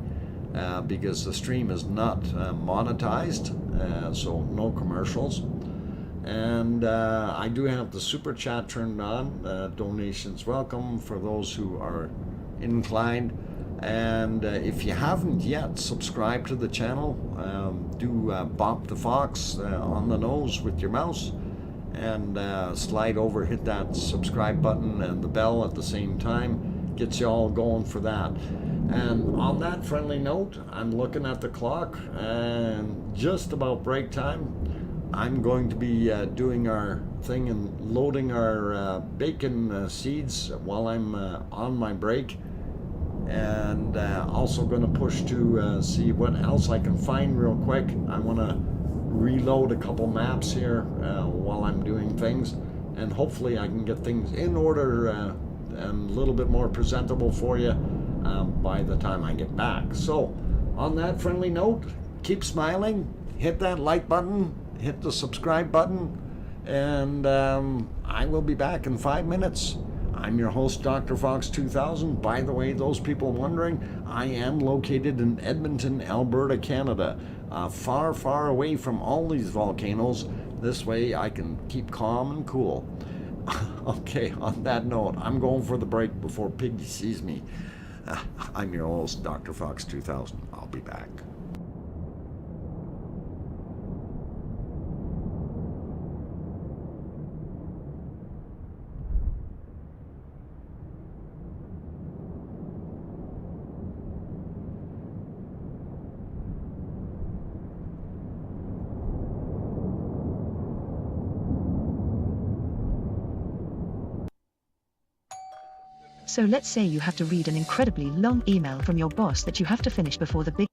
because the stream is not monetized, so no commercials. And I do have the super chat turned on. Donations welcome for those who are inclined. And if you haven't yet subscribed to the channel, do bop the fox on the nose with your mouse and slide over, hit that subscribe button and the bell at the same time. Gets you all going for that. And on that friendly note, I'm looking at the clock and just about break time. I'm going to be doing our thing and loading our bacon seeds while I'm on my break, and also going to push to see what else I can find real quick. I want to reload a couple maps here while I'm doing things, and hopefully I can get things in order and a little bit more presentable for you by the time I get back. So on that friendly note, keep smiling, hit that like button, hit the subscribe button, and I will be back in 5 minutes. I'm your host, DrFox2000. By the way, those people wondering, I am located in Edmonton, Alberta, Canada, far, far away from all these volcanoes. This way I can keep calm and cool. Okay, on that note, I'm going for the break before Piggy sees me. I'm your host, DrFox2000. I'll be back. So let's say you have to read an incredibly long email from your boss that you have to finish before the big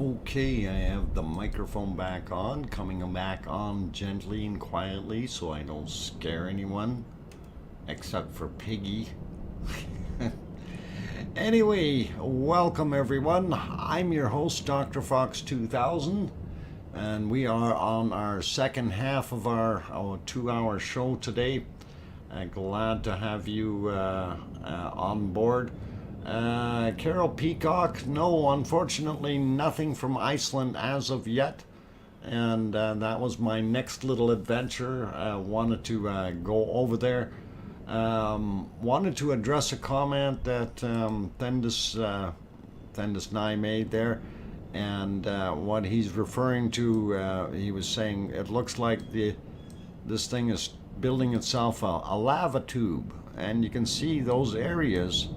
Okay, I have the microphone back on, coming back on gently and quietly so I don't scare anyone, except for Piggy. Anyway, welcome everyone. I'm your host, DrFox2000, and we are on our second half of our 2-hour show today. Glad to have you on board. Carol Peacock, no, unfortunately nothing from Iceland as of yet, and that was my next little adventure. Wanted to go over there. Wanted to address a comment that Thendis Nye made there, and what he's referring to, he was saying it looks like this thing is building itself a lava tube, and you can see those areas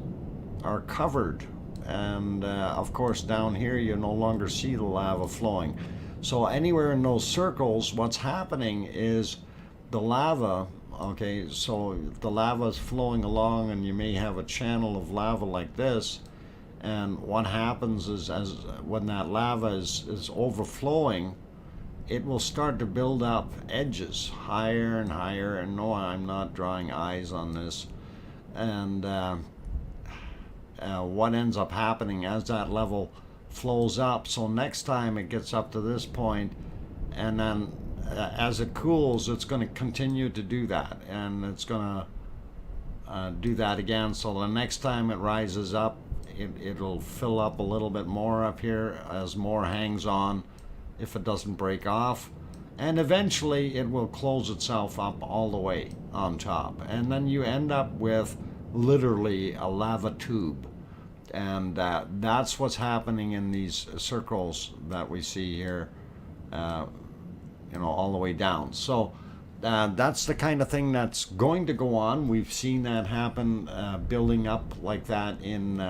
are covered, and of course down here you no longer see the lava flowing. So anywhere in those circles, what's happening is the lava, okay, so the lava is flowing along and you may have a channel of lava like this, and what happens is when that lava is overflowing, it will start to build up edges higher and higher, and no, I'm not drawing eyes on this, and what ends up happening as that level flows up, so next time it gets up to this point, and then as it cools, it's going to continue to do that, and it's going to do that again. So the next time it rises up, it'll fill up a little bit more up here as more hangs on, if it doesn't break off, and eventually it will close itself up all the way on top, and then you end up with literally a lava tube. And that's what's happening in these circles that we see here, all the way down. So that's the kind of thing that's going to go on. We've seen that happen, building up like that in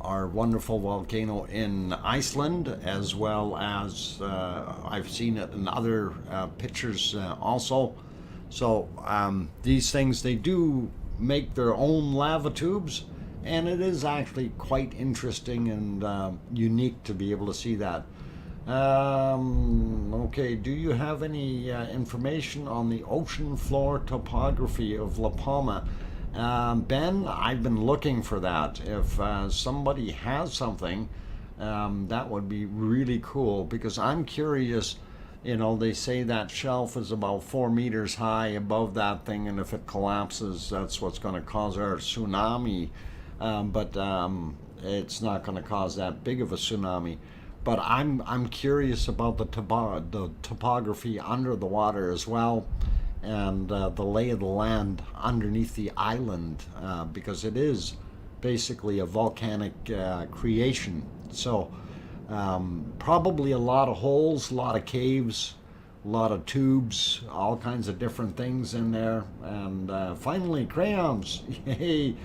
our wonderful volcano in Iceland, as well as I've seen it in other pictures also. So these things, they do make their own lava tubes, and it is actually quite interesting and unique to be able to see that. Okay, do you have any information on the ocean floor topography of La Palma? Ben, I've been looking for that. If somebody has something, that would be really cool, because I'm curious. They say that shelf is about 4 meters high above that thing, and if it collapses, that's what's going to cause our tsunami. But it's not going to cause that big of a tsunami. But I'm curious about the topography under the water as well, and the lay of the land underneath the island, because it is basically a volcanic creation. So probably a lot of holes, a lot of caves, a lot of tubes, all kinds of different things in there. And finally, crayons. Hey,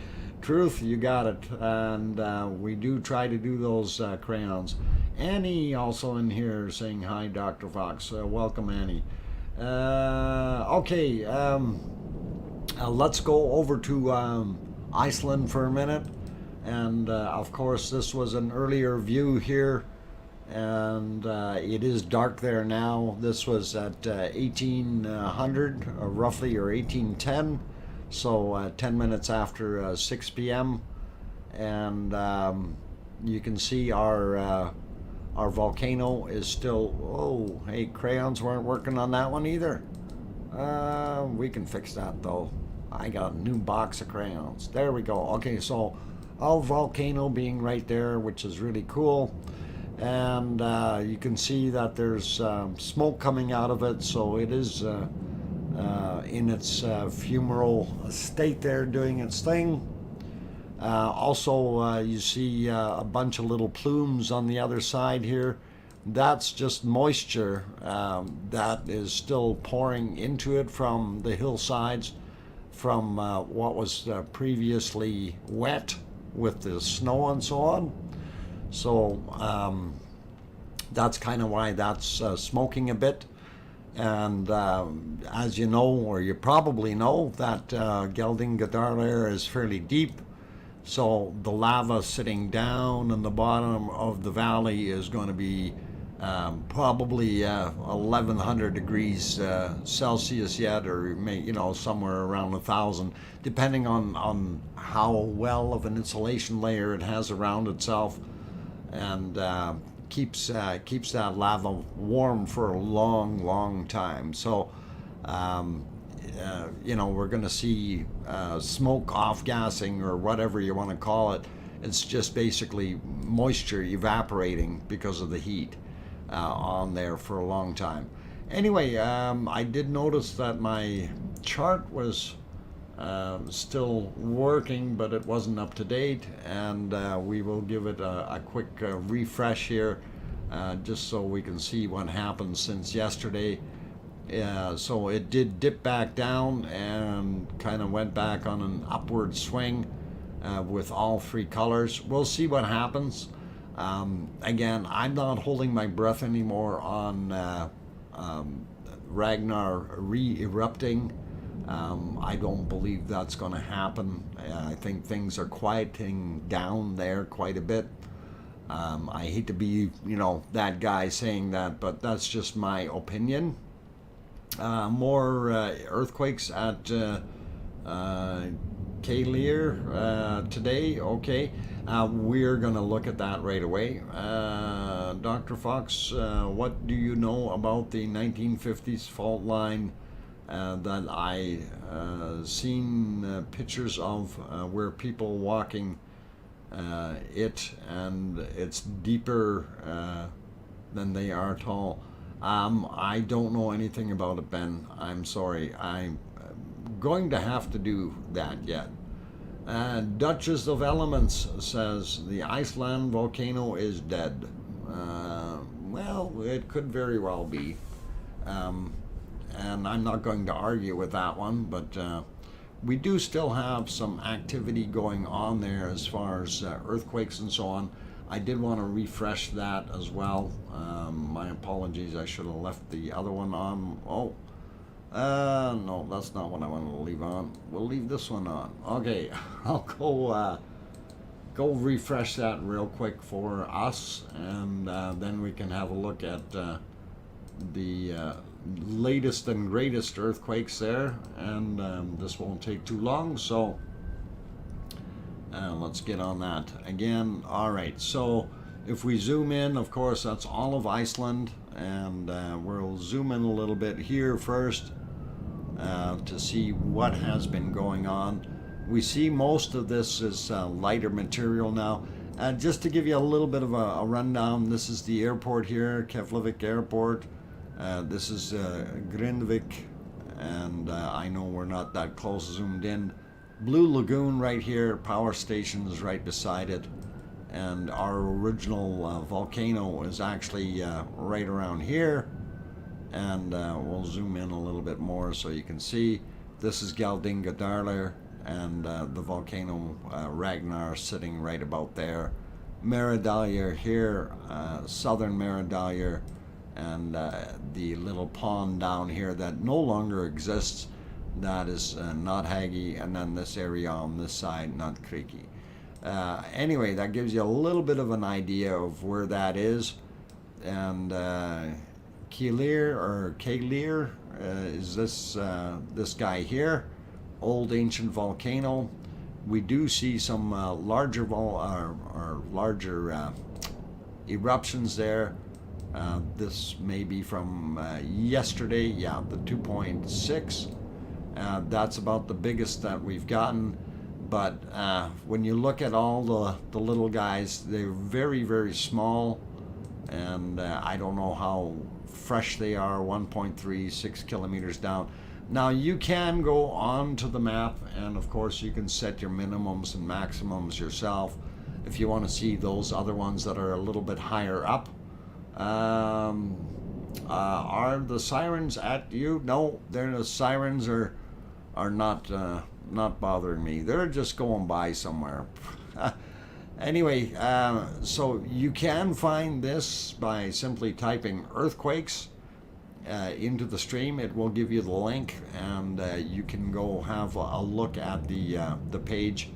Truth, you got it. And we do try to do those crayons. Annie also in here saying hi, Dr. Fox. Welcome, Annie. Okay, let's go over to Iceland for a minute. And of course, this was an earlier view here, and it is dark there now. This was at 1800 roughly, or 1810, so 10 minutes after 6 p.m. And you can see our volcano is still, oh, hey, crayons weren't working on that one either. We can fix that though. I got a new box of crayons. There we go. Okay, so our volcano being right there, which is really cool, and you can see that there's smoke coming out of it, so it is in its fumarole state there, doing its thing. Also, you see a bunch of little plumes on the other side here. That's just moisture that is still pouring into it from the hillsides, from what was previously wet with the snow and so on. So that's kind of why that's smoking a bit. And as you know, or you probably know, that Geldingadalur is fairly deep. So the lava sitting down in the bottom of the valley is going to be probably 1100 degrees Celsius yet, or somewhere around 1000, depending on how well of an insulation layer it has around itself, and keeps that lava warm for a long time. So we're going to see smoke off-gassing, or whatever you want to call it. It's just basically moisture evaporating because of the heat on there for a long time. Anyway, I did notice that my chart was still working, but it wasn't up to date, and we will give it a quick refresh here, just so we can see what happened since yesterday. So it did dip back down and kind of went back on an upward swing with all three colors. We'll see what happens. Again, I'm not holding my breath anymore on Ragnar re-erupting. I don't believe that's going to happen. I think things are quieting down there quite a bit. I hate to be, that guy saying that, but that's just my opinion. More earthquakes at Keilir today. Okay, we're going to look at that right away. Dr. Fox, what do you know about the 1950s fault line that I seen pictures of where people walking it, and it's deeper than they are tall? I don't know anything about it, Ben. I'm sorry. I'm going to have to do that yet. Duchess of Elements says the Iceland volcano is dead. Well, it could very well be. And I'm not going to argue with that one, but we do still have some activity going on there as far as earthquakes and so on. I did want to refresh that as well. My apologies, I should have left the other one on. No, that's not what I wanted to leave on. We'll leave this one on. Okay, I'll go refresh that real quick for us, and then we can have a look at the latest and greatest earthquakes there, and this won't take too long, so let's get on that again. All right, so if we zoom in, of course, that's all of Iceland, and we'll zoom in a little bit here first to see what has been going on. We see most of this is lighter material now. Just to give you a little bit of a rundown, this is the airport here, Keflavik Airport. This is Grindvik, and I know we're not that close zoomed in. Blue Lagoon right here, power station is right beside it, and our original volcano is actually right around here, and we'll zoom in a little bit more so you can see. This is Gjaldingadalur, and the volcano Ragnar sitting right about there. Meradalur here, southern Meradalur, and the little pond down here that no longer exists, that is not Hagi, and then this area on this side, not Kriki. Anyway, that gives you a little bit of an idea of where that is. And Keilir is this guy here, old ancient volcano. We do see some larger eruptions there. This may be from yesterday, yeah, the 2.6. That's about the biggest that we've gotten. But when you look at all the little guys, they're very small, and I don't know how fresh they are. 1.36 kilometers down. Now you can go on to the map, and of course you can set your minimums and maximums yourself if you want to see those other ones that are a little bit higher up. Are the sirens at you? No, the sirens are not bothering me. They're just going by somewhere. Anyway, so you can find this by simply typing earthquakes into the stream. It will give you the link, and you can go have a look at the page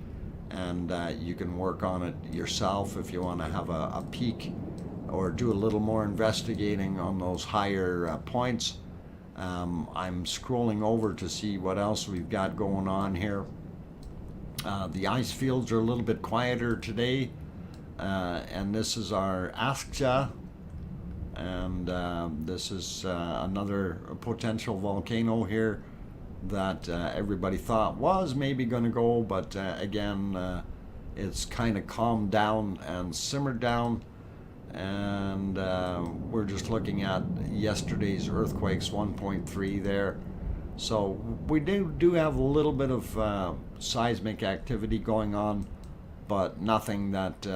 and you can work on it yourself if you want to have a peek or do a little more investigating on those higher points. I'm scrolling over to see what else we've got going on here. The ice fields are a little bit quieter today, and this is our Askja, and this is another potential volcano here that everybody thought was maybe going to go, but again, it's kind of calmed down and simmered down. And we're just looking at yesterday's earthquakes, 1.3 there. So we do have a little bit of seismic activity going on, but nothing that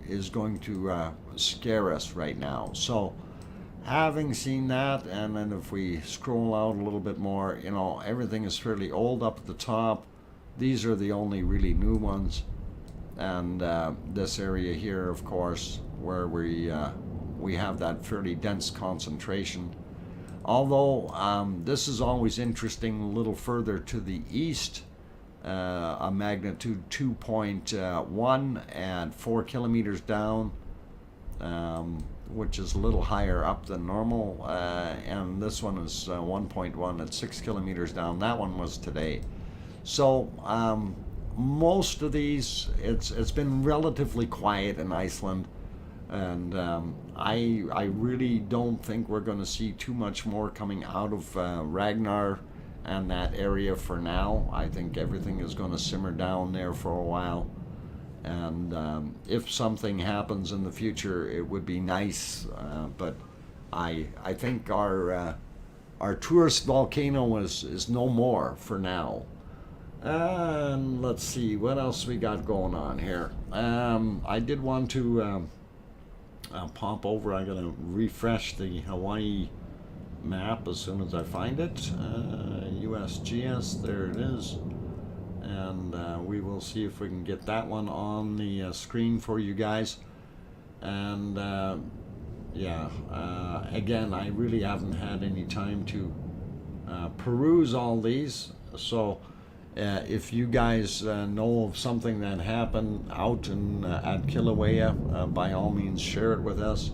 is going to scare us right now. So having seen that, and then if we scroll out a little bit more, you know, everything is fairly old up at the top. These are the only really new ones. And this area here, of course, where we have that fairly dense concentration. Although this is always interesting a little further to the east, a magnitude 2.1 and 4 kilometers down, which is a little higher up than normal, and this one is 1.1 at 6 kilometers down. That one was today. So most of these, it's been relatively quiet in Iceland, and I really don't think we're going to see too much more coming out of Ragnar and that area for now. I think everything is going to simmer down there for a while, and if something happens in the future, it would be nice, but I think our tourist volcano is no more for now. And let's see what else we got going on here. I did want to pop over. I gotta refresh the Hawaii map as soon as I find it. USGS, there it is. And we will see if we can get that one on the screen for you guys. And yeah, again, I really haven't had any time to peruse all these. So if you guys know of something that happened out in at Kilauea, by all means share it with us.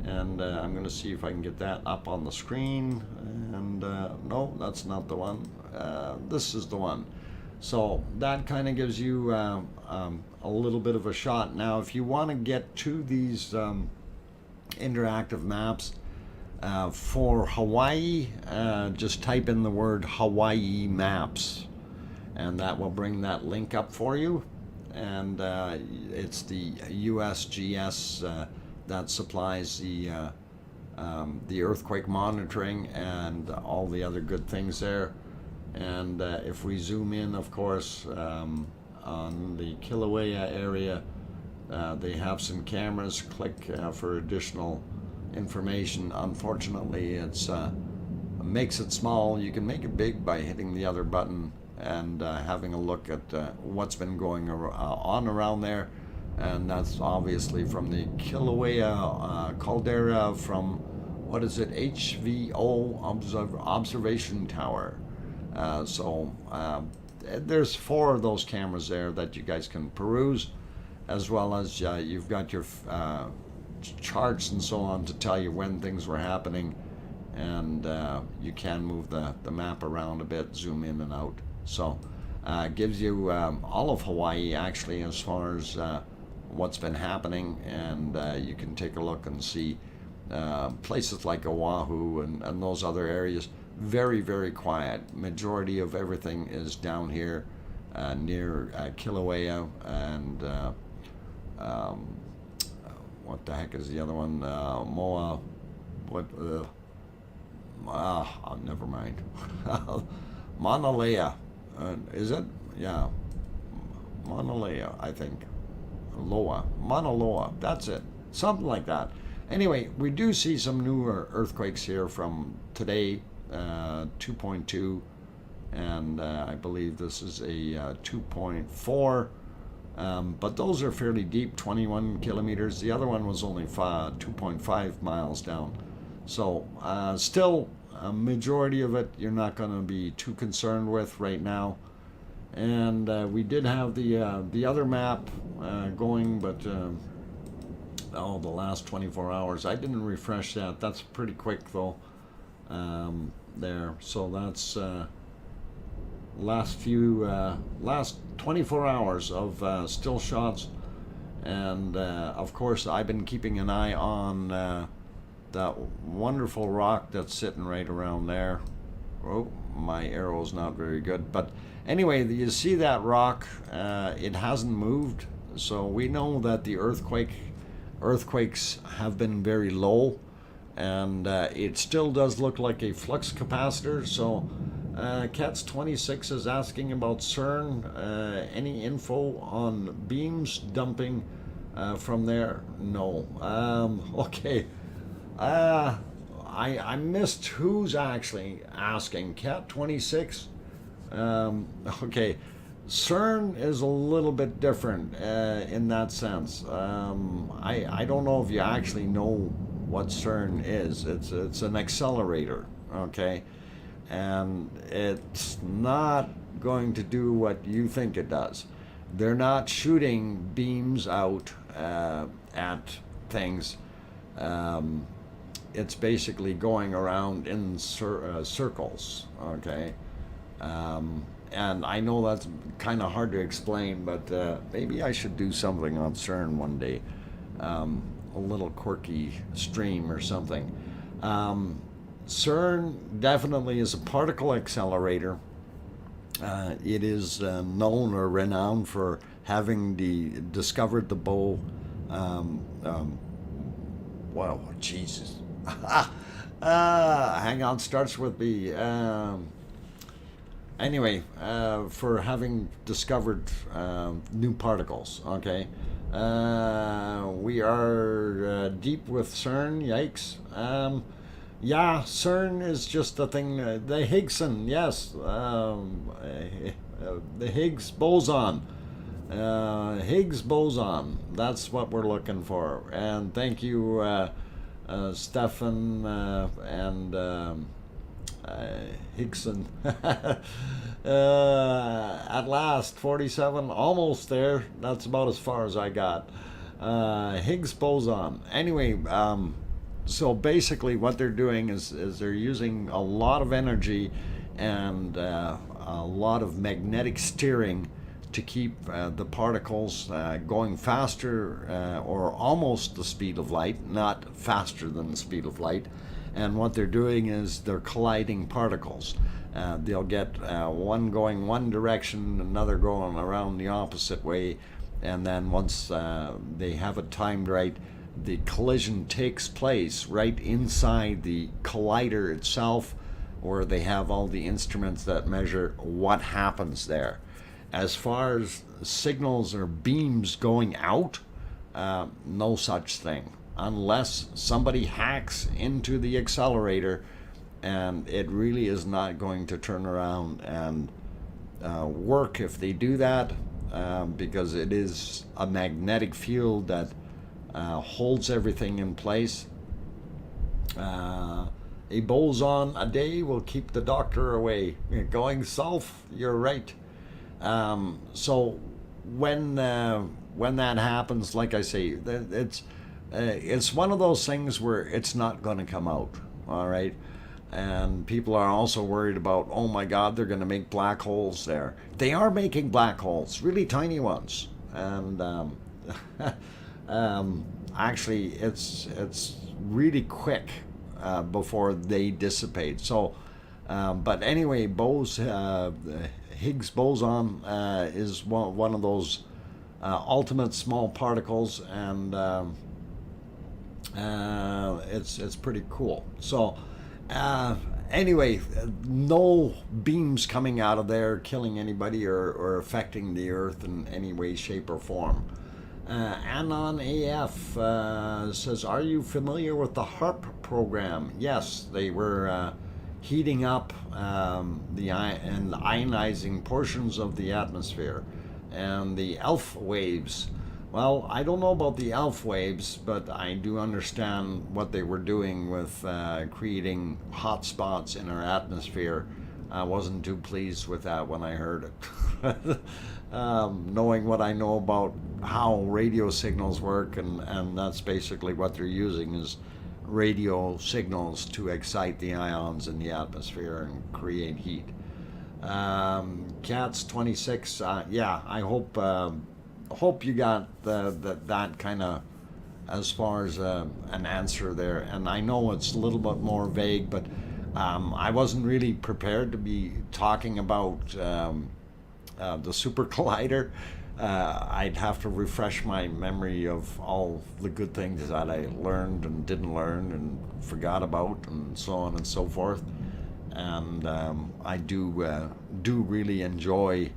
And I'm going to see if I can get that up on the screen. And no, that's not the one. This is the one. So that kind of gives you a little bit of a shot. Now, if you want to get to these interactive maps for Hawaii, just type in the word Hawaii maps, and that will bring that link up for you. And it's the USGS that supplies the earthquake monitoring and all the other good things there. And if we zoom in, of course, on the Kilauea area, they have some cameras. Click for additional information. Unfortunately, it's makes it small. You can make it big by hitting the other button and having a look at what's been going on around there. And that's obviously from the Kilauea caldera from, what is it, HVO observation tower. So there's 4 of those cameras there that you guys can peruse, as well as you've got your charts and so on to tell you when things were happening, and you can move the map around a bit, zoom in and out. So it gives you all of Hawaii actually as far as what's been happening, and you can take a look and see places like Oahu and those other areas. Very, very quiet. Majority of everything is down here near Kilauea and what the heck is the other one? Moa. What? Never mind. Mauna Lea. Is it? Yeah. Mauna Lea, I think. Loa. Mauna Loa. That's it. Something like that. Anyway, we do see some newer earthquakes here from today, 2.2, and I believe this is a 2.4. But those are fairly deep, 21 kilometers. The other one was only 2.5 miles down. So still, a majority of it you're not going to be too concerned with right now. And we did have the other map going, but the last 24 hours. I didn't refresh that. That's pretty quick though. There. So that's last 24 hours of still shots. And of course, I've been keeping an eye on that wonderful rock that's sitting right around there. Oh, my arrow's not very good. But anyway, you see that rock? It hasn't moved. So we know that the earthquakes have been very low. And it still does look like a flux capacitor. So Cats26 is asking about CERN. Any info on beams dumping from there? No. Okay. I missed who's actually asking. Cat26. Okay. CERN is a little bit different in that sense. I don't know if you actually know what CERN is. It's an accelerator, okay? And it's not going to do what you think it does. They're not shooting beams out at things. It's basically going around in circles, okay? And I know that's kind of hard to explain, but maybe I should do something on CERN one day. A little quirky stream or something. CERN definitely is a particle accelerator. It is known or renowned for having discovered the bow. Wow, Jesus. Hang on, starts with B. Anyway, for having discovered new particles, okay? We are deep with CERN, yikes. Yeah, CERN is just a thing, the Higgson, yes, the Higgs boson. Higgs boson, that's what we're looking for. And thank you, Stefan and Higgson. At last, 47, almost there. That's about as far as I got. Higgs boson. Anyway, so basically what they're doing is they're using a lot of energy and a lot of magnetic steering to keep the particles going faster or almost the speed of light, not faster than the speed of light. And what they're doing is they're colliding particles. They'll get one going one direction, another going around the opposite way, and then once they have it timed right, the collision takes place right inside the collider itself, where they have all the instruments that measure what happens there. As far as signals or beams going out, no such thing, unless somebody hacks into the accelerator, and it really is not going to turn around and work if they do that, because it is a magnetic field that holds everything in place. A boson a day will keep the doctor away. Going south, you're right. So when that happens, like I say, it's one of those things where it's not going to come out, all right? And people are also worried about, oh my God, they're going to make black holes there. They are making black holes, really tiny ones, and actually, it's really quick before they dissipate. So, but anyway, Higgs boson is one of those ultimate small particles, and it's pretty cool. So anyway, no beams coming out of there killing anybody or affecting the Earth in any way, shape, or form. Anon AF says, are you familiar with the HARP program? Yes, they were heating up the and ionizing portions of the atmosphere, and the ELF waves. Well, I don't know about the ELF waves, but I do understand what they were doing with creating hot spots in our atmosphere I wasn't too pleased with that when I heard it. Knowing what I know about how radio signals work, and that's basically what they're using is radio signals to excite the ions in the atmosphere and create heat. Cats 26, yeah, I hope you got that kind of as far as an answer there. And I know it's a little bit more vague, but I wasn't really prepared to be talking about the super collider. I'd have to refresh my memory of all the good things that I learned and didn't learn and forgot about, and so on and so forth. And I do really enjoy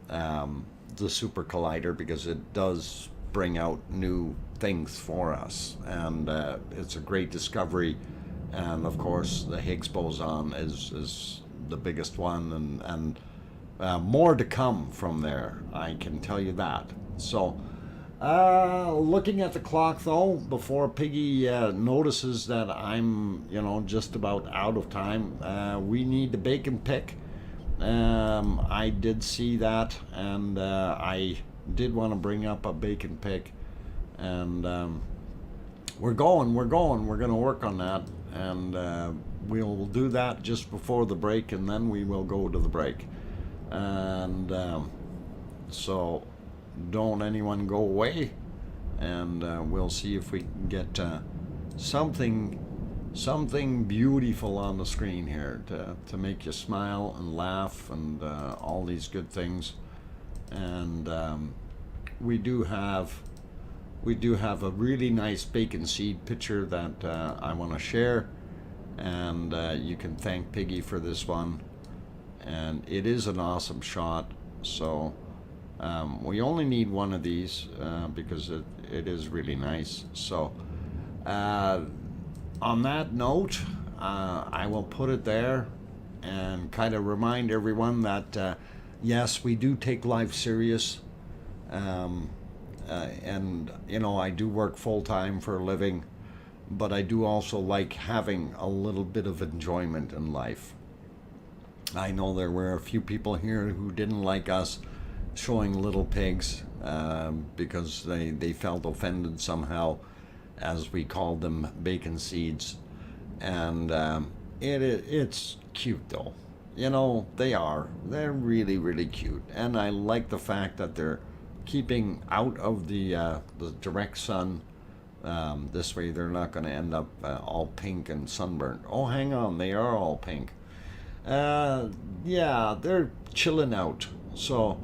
the super collider because it does bring out new things for us, and it's a great discovery. And of course, the Higgs boson is the biggest one, and more to come from there, I can tell you that. So, looking at the clock though, before Piggy notices that I'm, just about out of time, we need the bacon pick. I did see that, and I did want to bring up a bacon pick, and we're going to work on that, and we'll do that just before the break, and then we will go to the break. And so don't anyone go away, and we'll see if we can get something beautiful on the screen here to make you smile and laugh and all these good things. And we do have a really nice bacon seed picture that I want to share, and you can thank Piggy for this one. And it is an awesome shot. So we only need one of these because it is really nice. So on that note, I will put it there and kind of remind everyone that yes, we do take life serious, and I do work full-time for a living, but I do also like having a little bit of enjoyment in life. I know there were a few people here who didn't like us showing little pigs because they felt offended somehow as we called them bacon seeds. And it's cute though. They're really, really cute. And I like the fact that they're keeping out of the direct sun. This way they're not going to end up all pink and sunburnt. Oh, hang on, they are all pink. Yeah, they're chilling out. So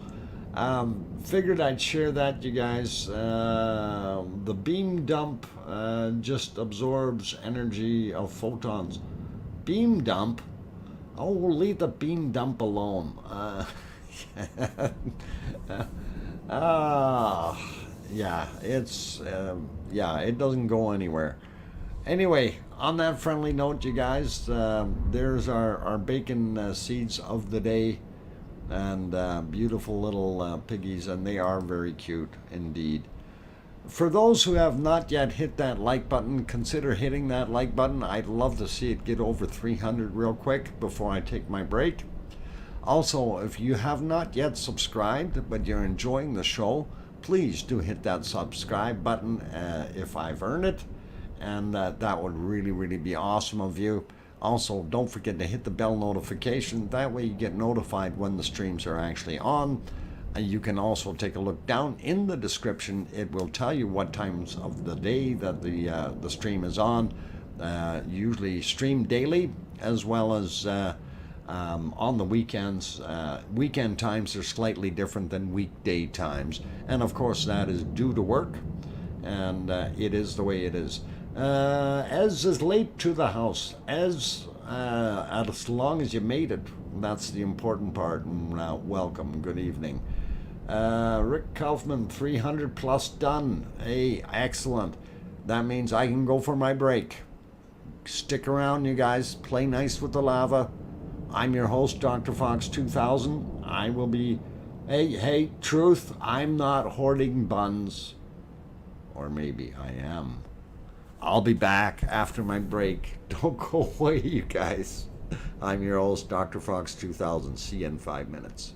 figured I'd share that, you guys. The beam dump just absorbs energy of photons. Beam dump? Oh, we'll leave the beam dump alone. Yeah, it's it doesn't go anywhere. Anyway, on that friendly note, you guys, there's our bacon seeds of the day, and beautiful little piggies, and they are very cute indeed. For those who have not yet hit that like button, consider hitting that like button. I'd love to see it get over 300 real quick before I take my break. Also, if you have not yet subscribed, but you're enjoying the show, please do hit that subscribe button if I've earned it. And that would really, really be awesome of you. Also, don't forget to hit the bell notification. That way you get notified when the streams are actually on. And you can also take a look down in the description. It will tell you what times of the day that the stream is on. Usually stream daily, as well as on the weekends. Weekend times are slightly different than weekday times. And of course that is due to work. And it is the way it is. As is late to the house, as long as you made it, that's the important part. And welcome, good evening. Rick Kaufman, 300 plus done. Hey, excellent. That means I can go for my break. Stick around, you guys. Play nice with the lava. I'm your host, DrFox2000. I will be. Hey, truth. I'm not hoarding buns. Or maybe I am. I'll be back after my break. Don't go away, you guys. I'm your host, DrFox2000. See you in 5 minutes.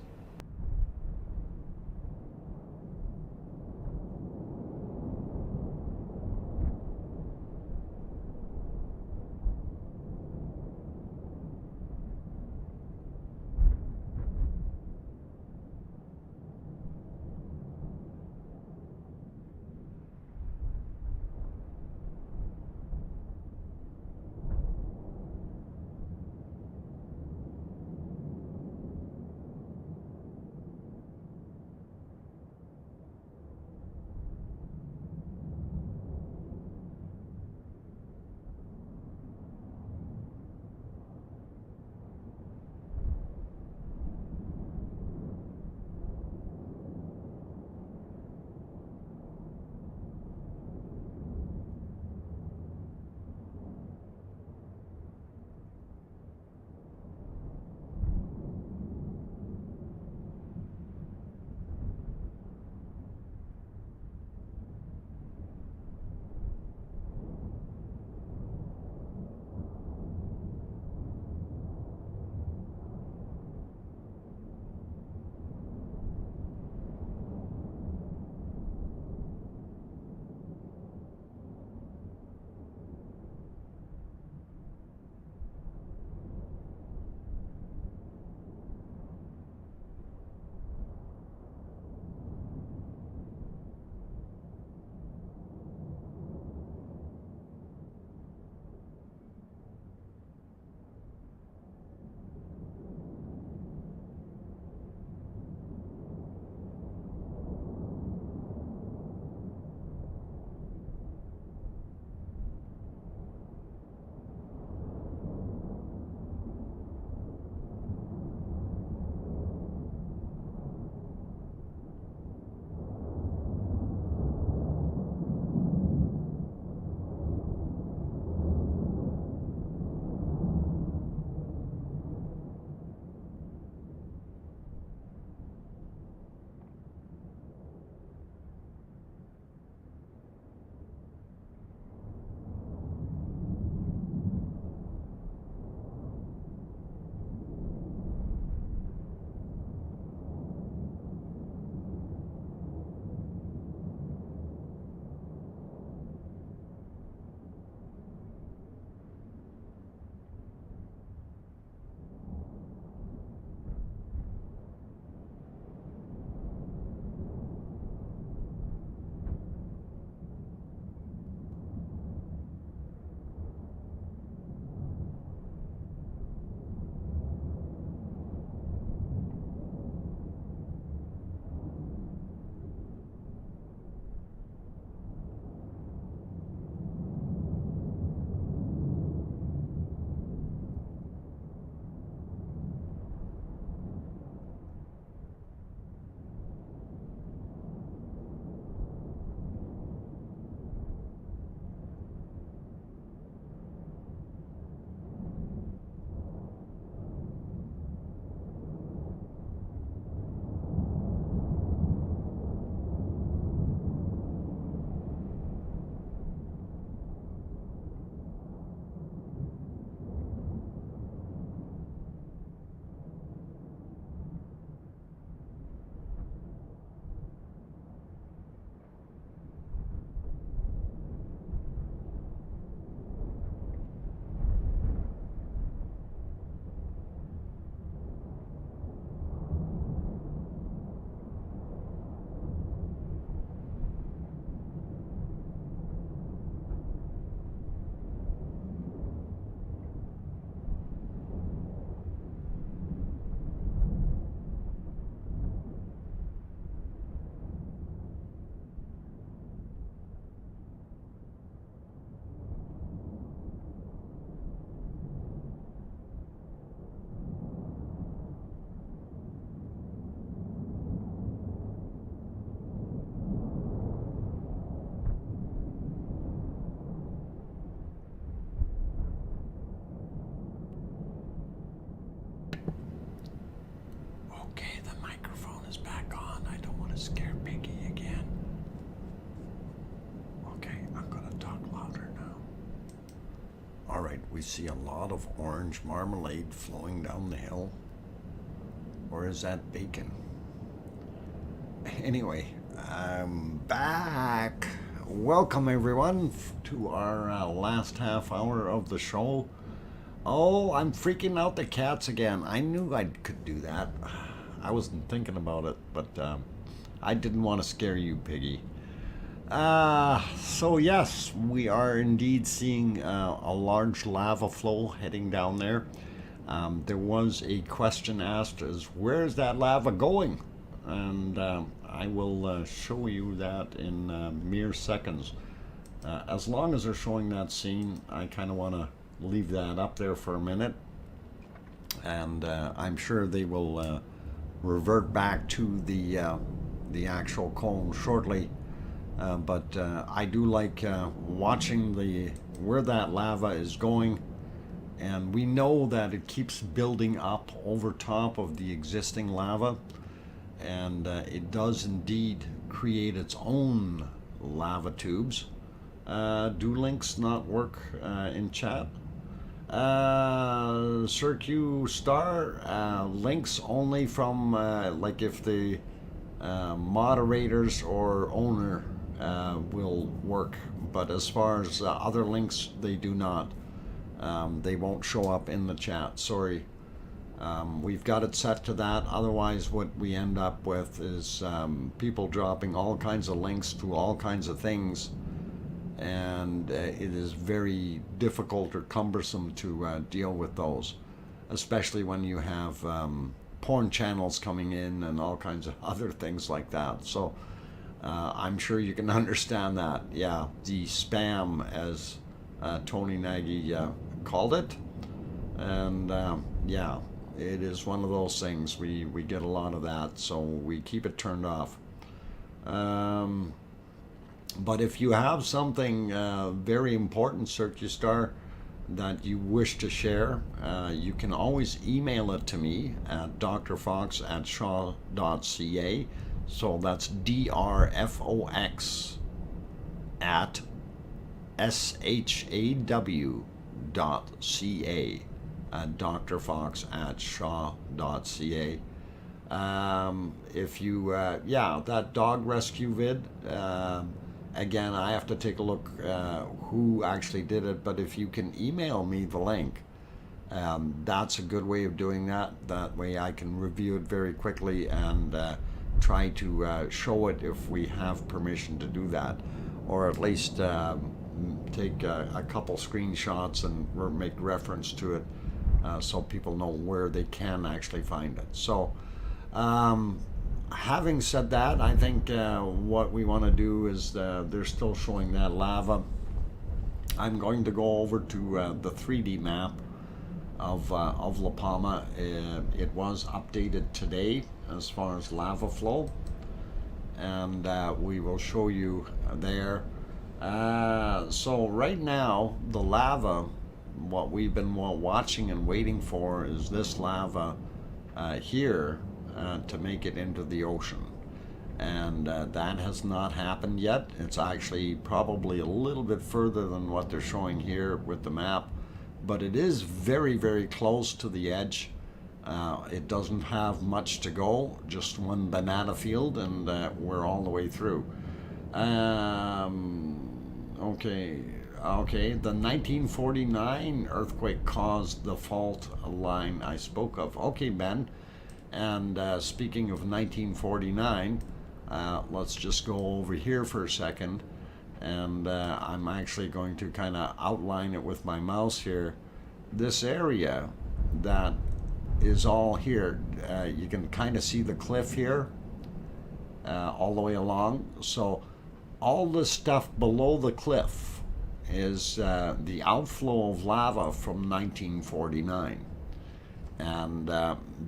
Alright, we see a lot of orange marmalade flowing down the hill. Or is that bacon? Anyway, I'm back. Welcome everyone to our last half hour of the show. Oh, I'm freaking out the cats again. I knew I could do that. I wasn't thinking about it, but I didn't want to scare you, Piggy. So yes, we are indeed seeing a large lava flow heading down there. There was a question asked as where's that lava going? And I will show you that in mere seconds. As long as they're showing that scene, I kind of want to leave that up there for a minute. And I'm sure they will revert back to the actual cone shortly. But I do like watching where that lava is going, and we know that it keeps building up over top of the existing lava, and it does indeed create its own lava tubes. Do links not work in chat? Sir Q Star, links only from like if the moderators or owner will work, but as far as other links, they do not. They won't show up in the chat, sorry. We've got it set to that, otherwise what we end up with is people dropping all kinds of links to all kinds of things, and it is very difficult or cumbersome to deal with those, especially when you have porn channels coming in and all kinds of other things like that. So I'm sure you can understand that. Yeah, the spam, as Tony Nagy called it. And yeah, it is one of those things. We get a lot of that, so we keep it turned off. But if you have something very important, Search Star, that you wish to share, you can always email it to me at drfox@shaw.ca. So that's DrFox at shaw.ca, drfox@shaw.ca. If you, yeah, that dog rescue vid, again, I have to take a look who actually did it, but if you can email me the link, that's a good way of doing that. That way I can review it very quickly and try to show it if we have permission to do that, or at least take a couple screenshots and make reference to it so people know where they can actually find it. So having said that, I think what we want to do is they're still showing that lava. I'm going to go over to the 3D map of La Palma. It was updated today as far as lava flow, and we will show you there. So right now the lava, what we've been watching and waiting for is this lava here to make it into the ocean, and that has not happened yet. It's actually probably a little bit further than what they're showing here with the map, but it is very, very close to the edge. It doesn't have much to go, just one banana field, and we're all the way through. Okay, the 1949 earthquake caused the fault line I spoke of. Okay, Ben. And speaking of 1949, let's just go over here for a second, and I'm actually going to kind of outline it with my mouse here. This area that is all here, you can kind of see the cliff here all the way along. So all this stuff below the cliff is the outflow of lava from 1949. And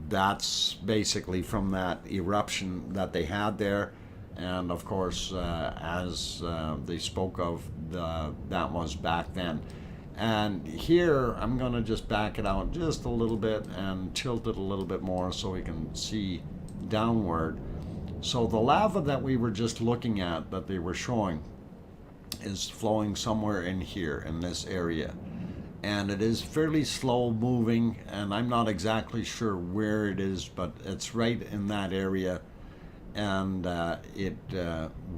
that's basically from that eruption that they had there. And of course, as they spoke of, that was back then. And here, I'm going to just back it out just a little bit and tilt it a little bit more so we can see downward. So the lava that we were just looking at, that they were showing, is flowing somewhere in here, in this area. and it is fairly slow moving, and I'm not exactly sure where it is, but it's right in that area, and it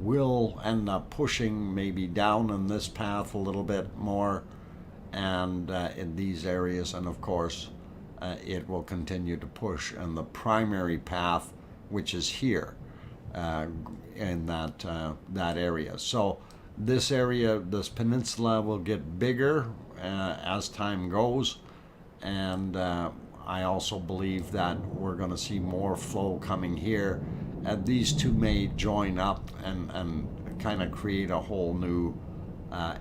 will end up pushing maybe down in this path a little bit more, and in these areas, and of course it will continue to push in the primary path, which is here in that area. So this area, this peninsula, will get bigger as time goes, and I also believe that we're going to see more flow coming here, and these two may join up and kind of create a whole new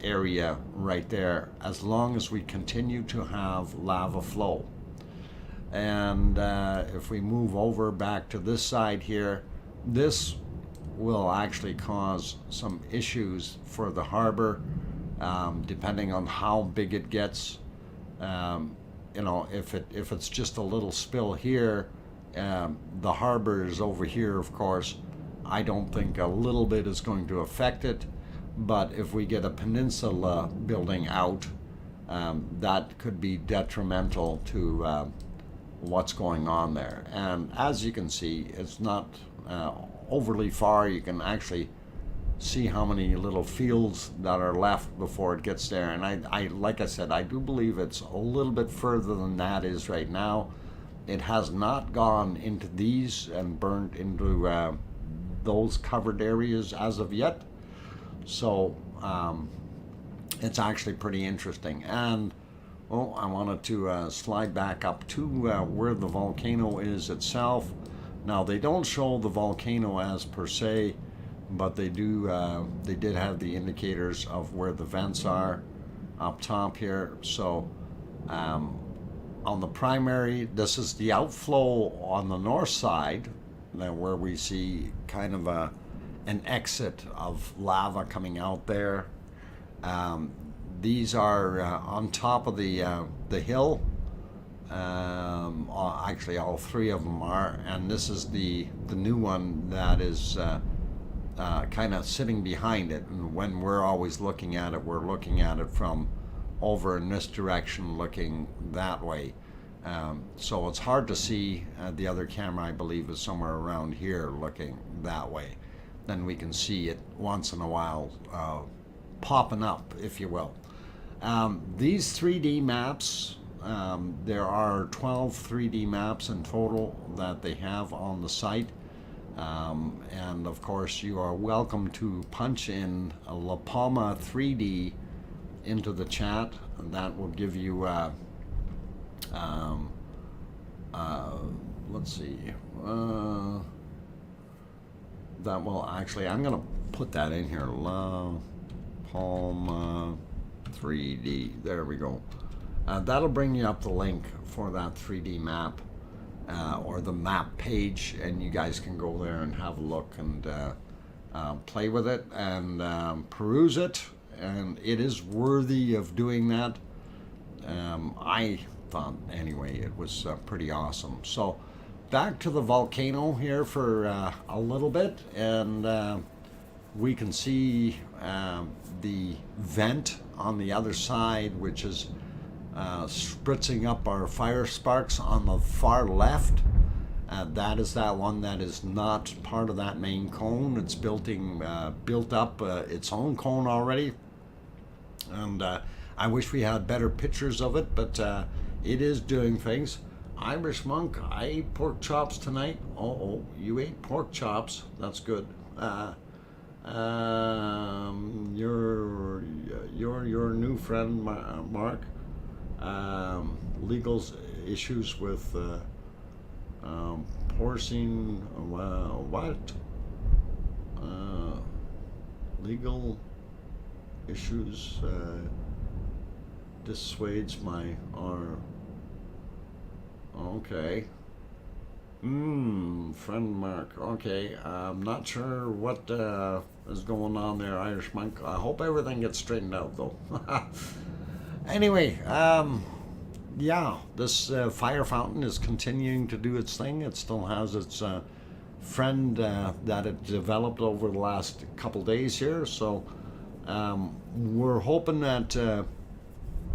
area right there, as long as we continue to have lava flow. And if we move over back to this side here, this will actually cause some issues for the harbor, depending on how big it gets. You know, if it's just a little spill here, the harbor is over here, of course. I don't think a little bit is going to affect it, but if we get a peninsula building out, that could be detrimental to what's going on there. And as you can see, it's not overly far. You can actually see how many little fields that are left before it gets there. And I like I said, I do believe it's a little bit further than that is right now. It has not gone into these and burned into those covered areas as of yet. So it's actually pretty interesting. And I wanted to slide back up to where the volcano is itself. Now, they don't show the volcano as per se, but they did have the indicators of where the vents are up top here. So on the primary, this is the outflow on the north side, where we see kind of an exit of lava coming out there. These are on top of the hill. Actually, all three of them are, and this is the new one that is kind of sitting behind it. And when we're always looking at it, we're looking at it from over in this direction, looking that way. So it's hard to see. The other camera, I believe, is somewhere around here, looking that way. Then we can see it once in a while popping up, if you will. These 3D maps, there are 12 3D maps in total that they have on the site. And of course, you are welcome to punch in a La Palma 3D into the chat, and that will give you, let's see, that will actually, I'm going to put that in here, La Palma 3D, there we go. That'll bring you up the link for that 3D map, or the map page, and you guys can go there and have a look and play with it and peruse it, and it is worthy of doing that. I thought anyway it was pretty awesome. So back to the volcano here for a little bit, and we can see the vent on the other side, which is spritzing up our fire sparks on the far left. That is that one that is not part of that main cone. It's built up its own cone already, and I wish we had better pictures of it, but it is doing things. Irish Monk, I ate pork chops tonight. Oh, you ate pork chops. That's good. Your new friend Mark. Legal issues with porcine. What? Legal issues dissuades my or. Okay. Friend Mark. Okay. I'm not sure what is going on there, Irish Monk. I hope everything gets straightened out, though. Anyway, yeah, this fire fountain is continuing to do its thing. It still has its friend that it developed over the last couple days here. So we're hoping that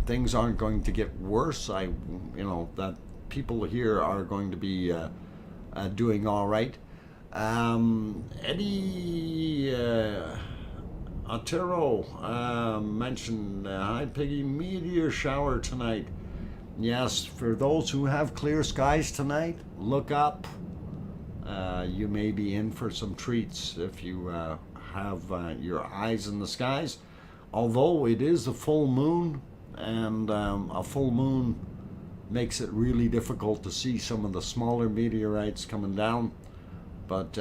things aren't going to get worse. That people here are going to be doing all right. Eddie Otero mentioned, hi Piggy, meteor shower tonight. Yes, for those who have clear skies tonight, look up. You may be in for some treats if you have your eyes in the skies. Although it is a full moon, and a full moon makes it really difficult to see some of the smaller meteorites coming down. But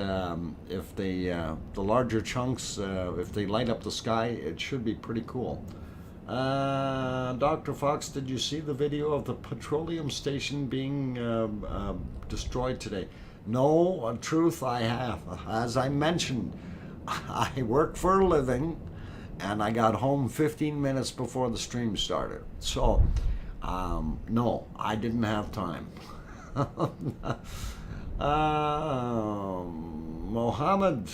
if the larger chunks, if they light up the sky, it should be pretty cool. Dr. Fox, did you see the video of the petroleum station being destroyed today? No, truth, I have. As I mentioned, I work for a living, and I got home 15 minutes before the stream started. So, no, I didn't have time. Mohammed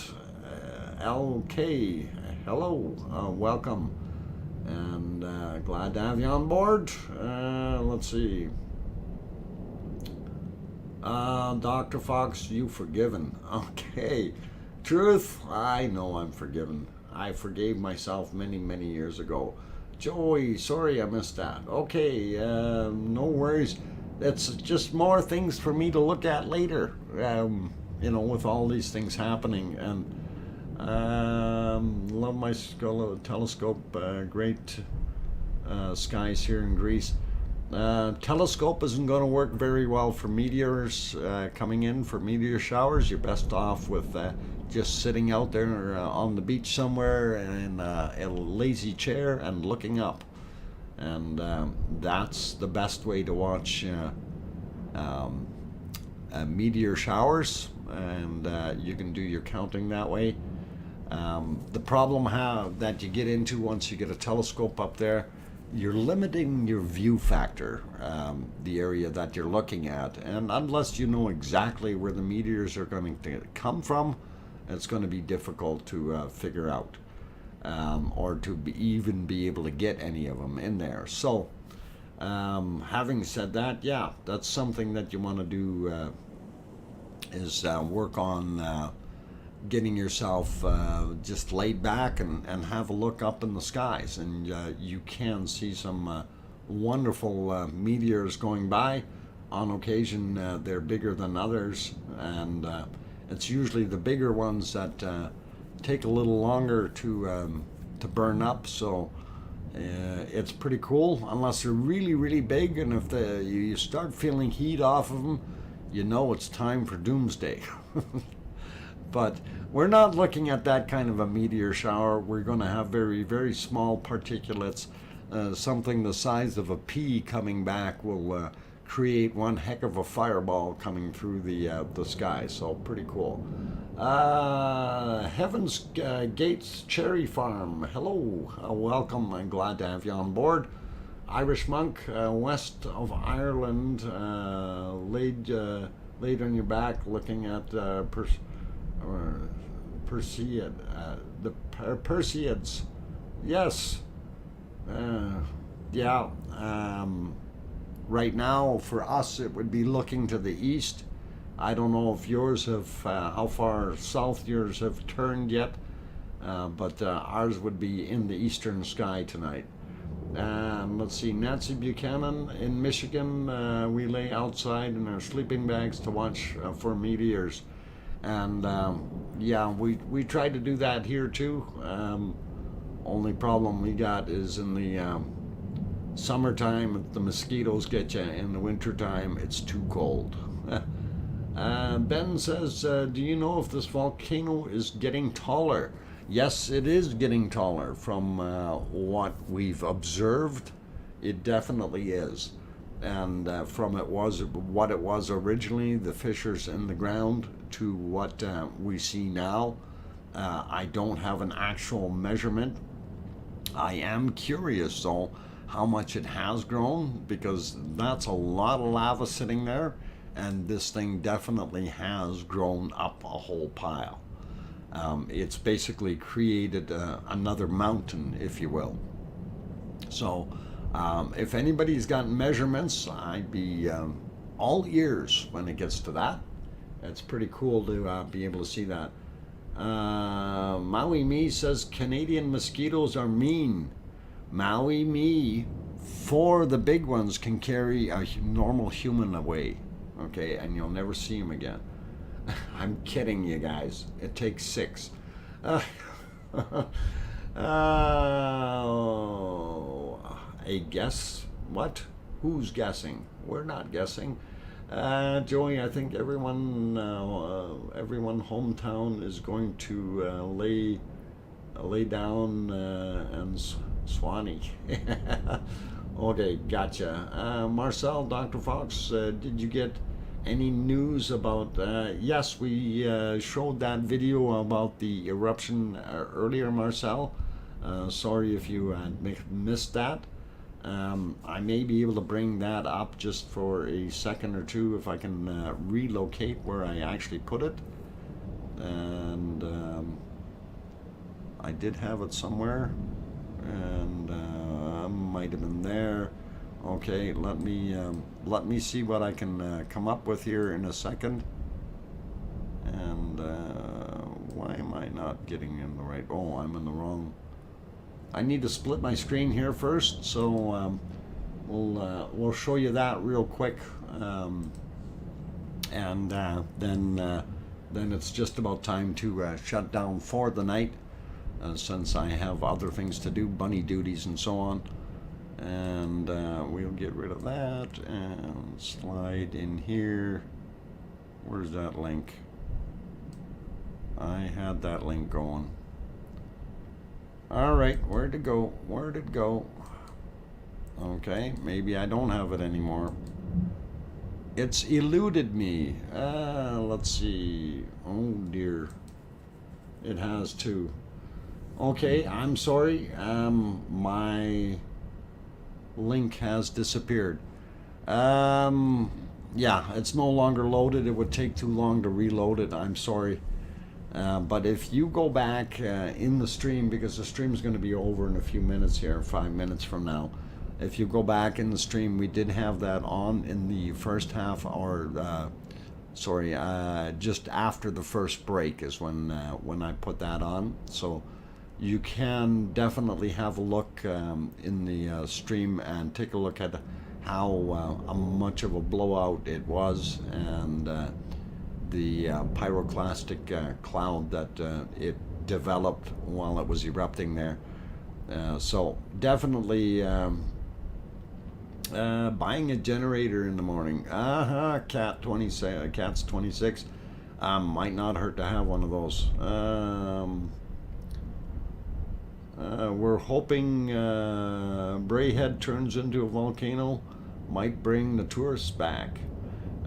LK, hello, welcome, and glad to have you on board. Let's see. Dr. Fox, you forgiven. Okay. Truth, I know I'm forgiven. I forgave myself many, many years ago. Joey, sorry I missed that. Okay, no worries. It's just more things for me to look at later, with all these things happening. And love my telescope, great skies here in Greece. Telescope isn't going to work very well for meteors coming in, for meteor showers. You're best off with just sitting out there on the beach somewhere in a lazy chair and looking up. And that's the best way to watch meteor showers, and you can do your counting that way. The problem that you get into once you get a telescope up there, you're limiting your view factor, the area that you're looking at, and unless you know exactly where the meteors are going to come from, it's going to be difficult to figure out, or to even be able to get any of them in there. So having said that, yeah, that's something that you want to do, is work on getting yourself just laid back and have a look up in the skies, and you can see some wonderful meteors going by. On occasion they're bigger than others, and it's usually the bigger ones that take a little longer to burn up. So it's pretty cool, unless they're really, really big, and if you start feeling heat off of them, you know it's time for doomsday. But we're not looking at that kind of a meteor shower. We're going to have very, very small particulates. Something the size of a pea coming back will create one heck of a fireball coming through the sky. So pretty cool. Heaven's Gates Cherry Farm, hello, welcome. I'm glad to have you on board. Irish monk, west of Ireland, laid on your back, looking at Perseids. Yes. Yeah. Right now, for us, it would be looking to the east. I don't know if yours have, how far south yours have turned yet, but ours would be in the eastern sky tonight. Let's see, Nancy Buchanan in Michigan, we lay outside in our sleeping bags to watch for meteors. And yeah, we try to do that here too. Only problem we got is in the summertime, the mosquitoes get you. In the wintertime, it's too cold. Ben says, do you know if this volcano is getting taller? Yes, it is getting taller. From what we've observed, it definitely is. And from what it was originally, the fissures in the ground, to what we see now, I don't have an actual measurement. I am curious though how much it has grown, because that's a lot of lava sitting there, and this thing definitely has grown up a whole pile. It's basically created another mountain, if you will. So If anybody's got measurements, I'd be all ears when it gets to that. It's pretty cool to be able to see that. Maui Me says Canadian mosquitoes are mean. Maui Me, for the big ones, can carry a normal human away. Okay, and you'll never see them again. I'm kidding you guys. It takes 6. A guess? What? Who's guessing? We're not guessing. Joey, I think everyone hometown is going to lay down and Swanee. Okay, gotcha. Marcel, Dr. Fox, did you get any news about? Yes, we showed that video about the eruption earlier, Marcel. Sorry if you missed that. I may be able to bring that up just for a second or two if I can relocate where I actually put it. And I did have it somewhere, and might have been there. Okay, let me see what I can come up with here in a second. And why am I not getting in the right? Oh, I'm in the wrong. I need to split my screen here first, so we'll show you that real quick, and then it's just about time to shut down for the night, since I have other things to do, bunny duties and so on. And we'll get rid of that and slide in here. Where's that link? I had that link going. Alright, where'd it go? Where'd it go? Okay, maybe I don't have it anymore. It's eluded me. Let's see. Oh dear. It has too. Okay, I'm sorry. My link has disappeared. Yeah, it's no longer loaded. It would take too long to reload it. I'm sorry. But if you go back in the stream, because the stream is going to be over in a few minutes here, 5 minutes from now. If you go back in the stream, we did have that on in the first half, or just after the first break is when I put that on. So you can definitely have a look in the stream and take a look at how much of a blowout it was, and the pyroclastic cloud that it developed while it was erupting there. So definitely buying a generator in the morning. Cat's 26. Might not hurt to have one of those. We're hoping Brayhead turns into a volcano. Might bring the tourists back.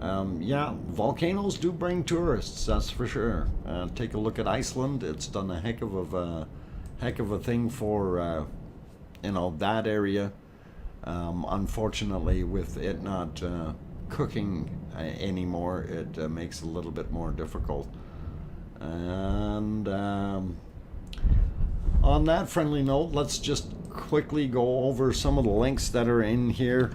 Yeah, volcanoes do bring tourists, that's for sure. Take a look at Iceland. It's done a heck of a thing for that area. Unfortunately, with it not cooking anymore, it makes it a little bit more difficult. And on that friendly note, let's just quickly go over some of the links that are in here.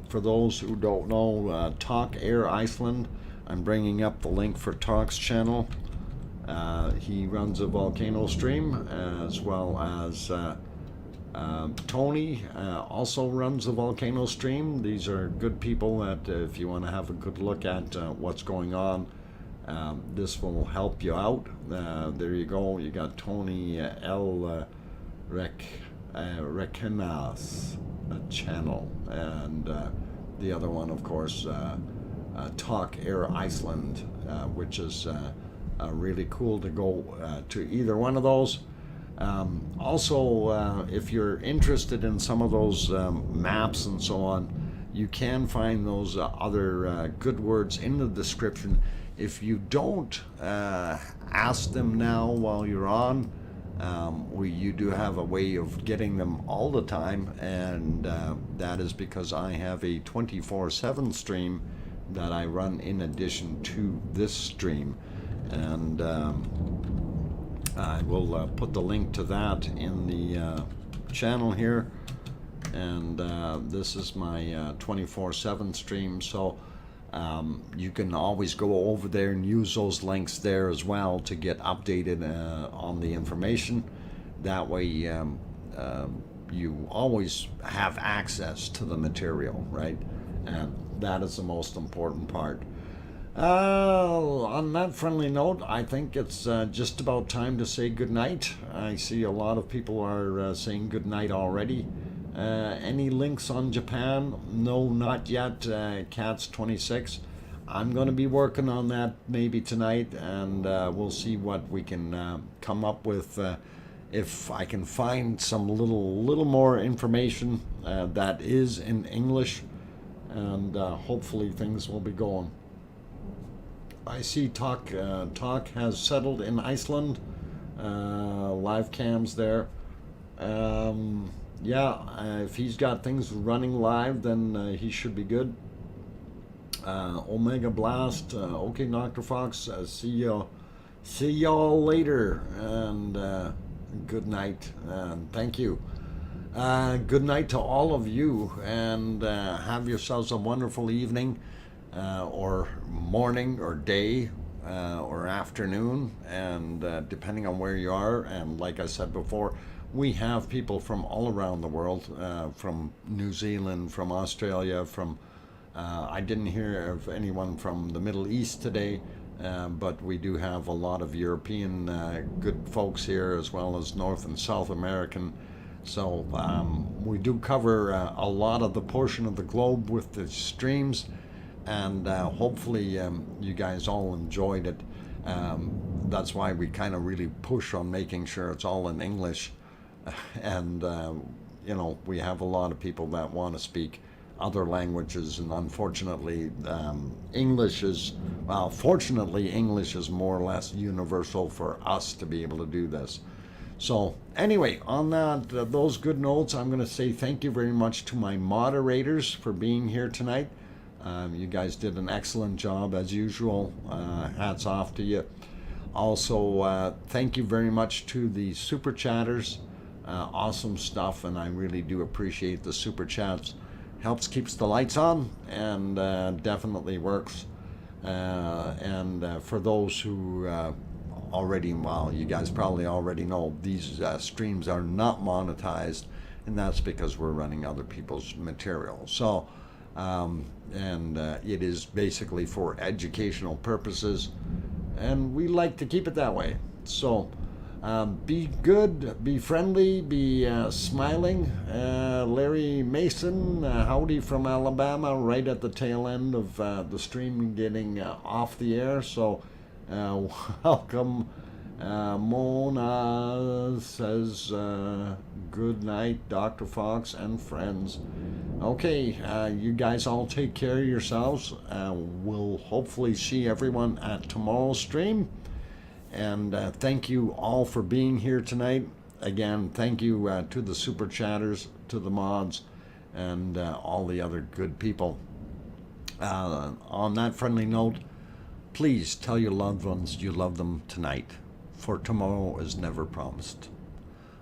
For those who don't know, Talk Air Iceland, I'm bringing up the link for Talk's channel. He runs a volcano stream, as well as Tony also runs a volcano stream. These are good people that if you want to have a good look at what's going on, this will help you out. There you go. You got Tony el-vec channel, and the other one, of course, Talk Air Iceland, which is really cool to go to either one of those. Also, if you're interested in some of those maps and so on, you can find those other good words in the description. If you don't ask them now while you're on, you do have a way of getting them all the time, and that is because I have a 24/7 stream that I run in addition to this stream, and I will put the link to that in the channel here. and this is my 24/7 stream, so you can always go over there and use those links there as well to get updated on the information. That way you always have access to the material, right? And that is the most important part. On that friendly note, I think it's just about time to say goodnight. I see a lot of people are saying goodnight already. Any links on Japan? No, not yet. Cats 26. I'm going to be working on that maybe tonight, and we'll see what we can come up with. If I can find some little more information that is in English, and hopefully things will be going. I see Talk has settled in Iceland. Live cams there. Yeah, if he's got things running live, then he should be good. Omega Blast. Okay, Dr. Fox. See y'all later, and good night. And thank you. Good night to all of you, and have yourselves a wonderful evening, or morning, or day, or afternoon, and depending on where you are. And like I said before, we have people from all around the world, from New Zealand, from Australia, from I didn't hear of anyone from the Middle East today, but we do have a lot of European good folks here, as well as North and South American. So we do cover a lot of the portion of the globe with the streams, and hopefully you guys all enjoyed it. That's why we kind of really push on making sure it's all in English. And you know, we have a lot of people that want to speak other languages, and unfortunately English is, well, fortunately English is more or less universal for us to be able to do this. So anyway, on that those good notes, I'm going to say thank you very much to my moderators for being here tonight. You guys did an excellent job as usual. Hats off to you. Also, thank you very much to the super chatters. Awesome stuff, and I really do appreciate the super chats. Helps keeps the lights on, and definitely works. And for those who already, well, you guys probably already know, these streams are not monetized, and that's because we're running other people's material. So, and it is basically for educational purposes, and we like to keep it that way. So, be good, be friendly, be smiling. Larry Mason, howdy from Alabama, right at the tail end of the stream getting off the air. So welcome. Mona says good night, Dr. Fox and friends. Okay, you guys all take care of yourselves. We'll hopefully see everyone at tomorrow's stream. And thank you all for being here tonight. Again, thank you to the super chatters, to the mods, and all the other good people. On that friendly note, please tell your loved ones you love them tonight, for tomorrow is never promised.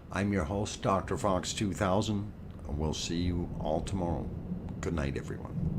I'm your host, DrFox2000, and we'll see you all tomorrow. Good night, everyone.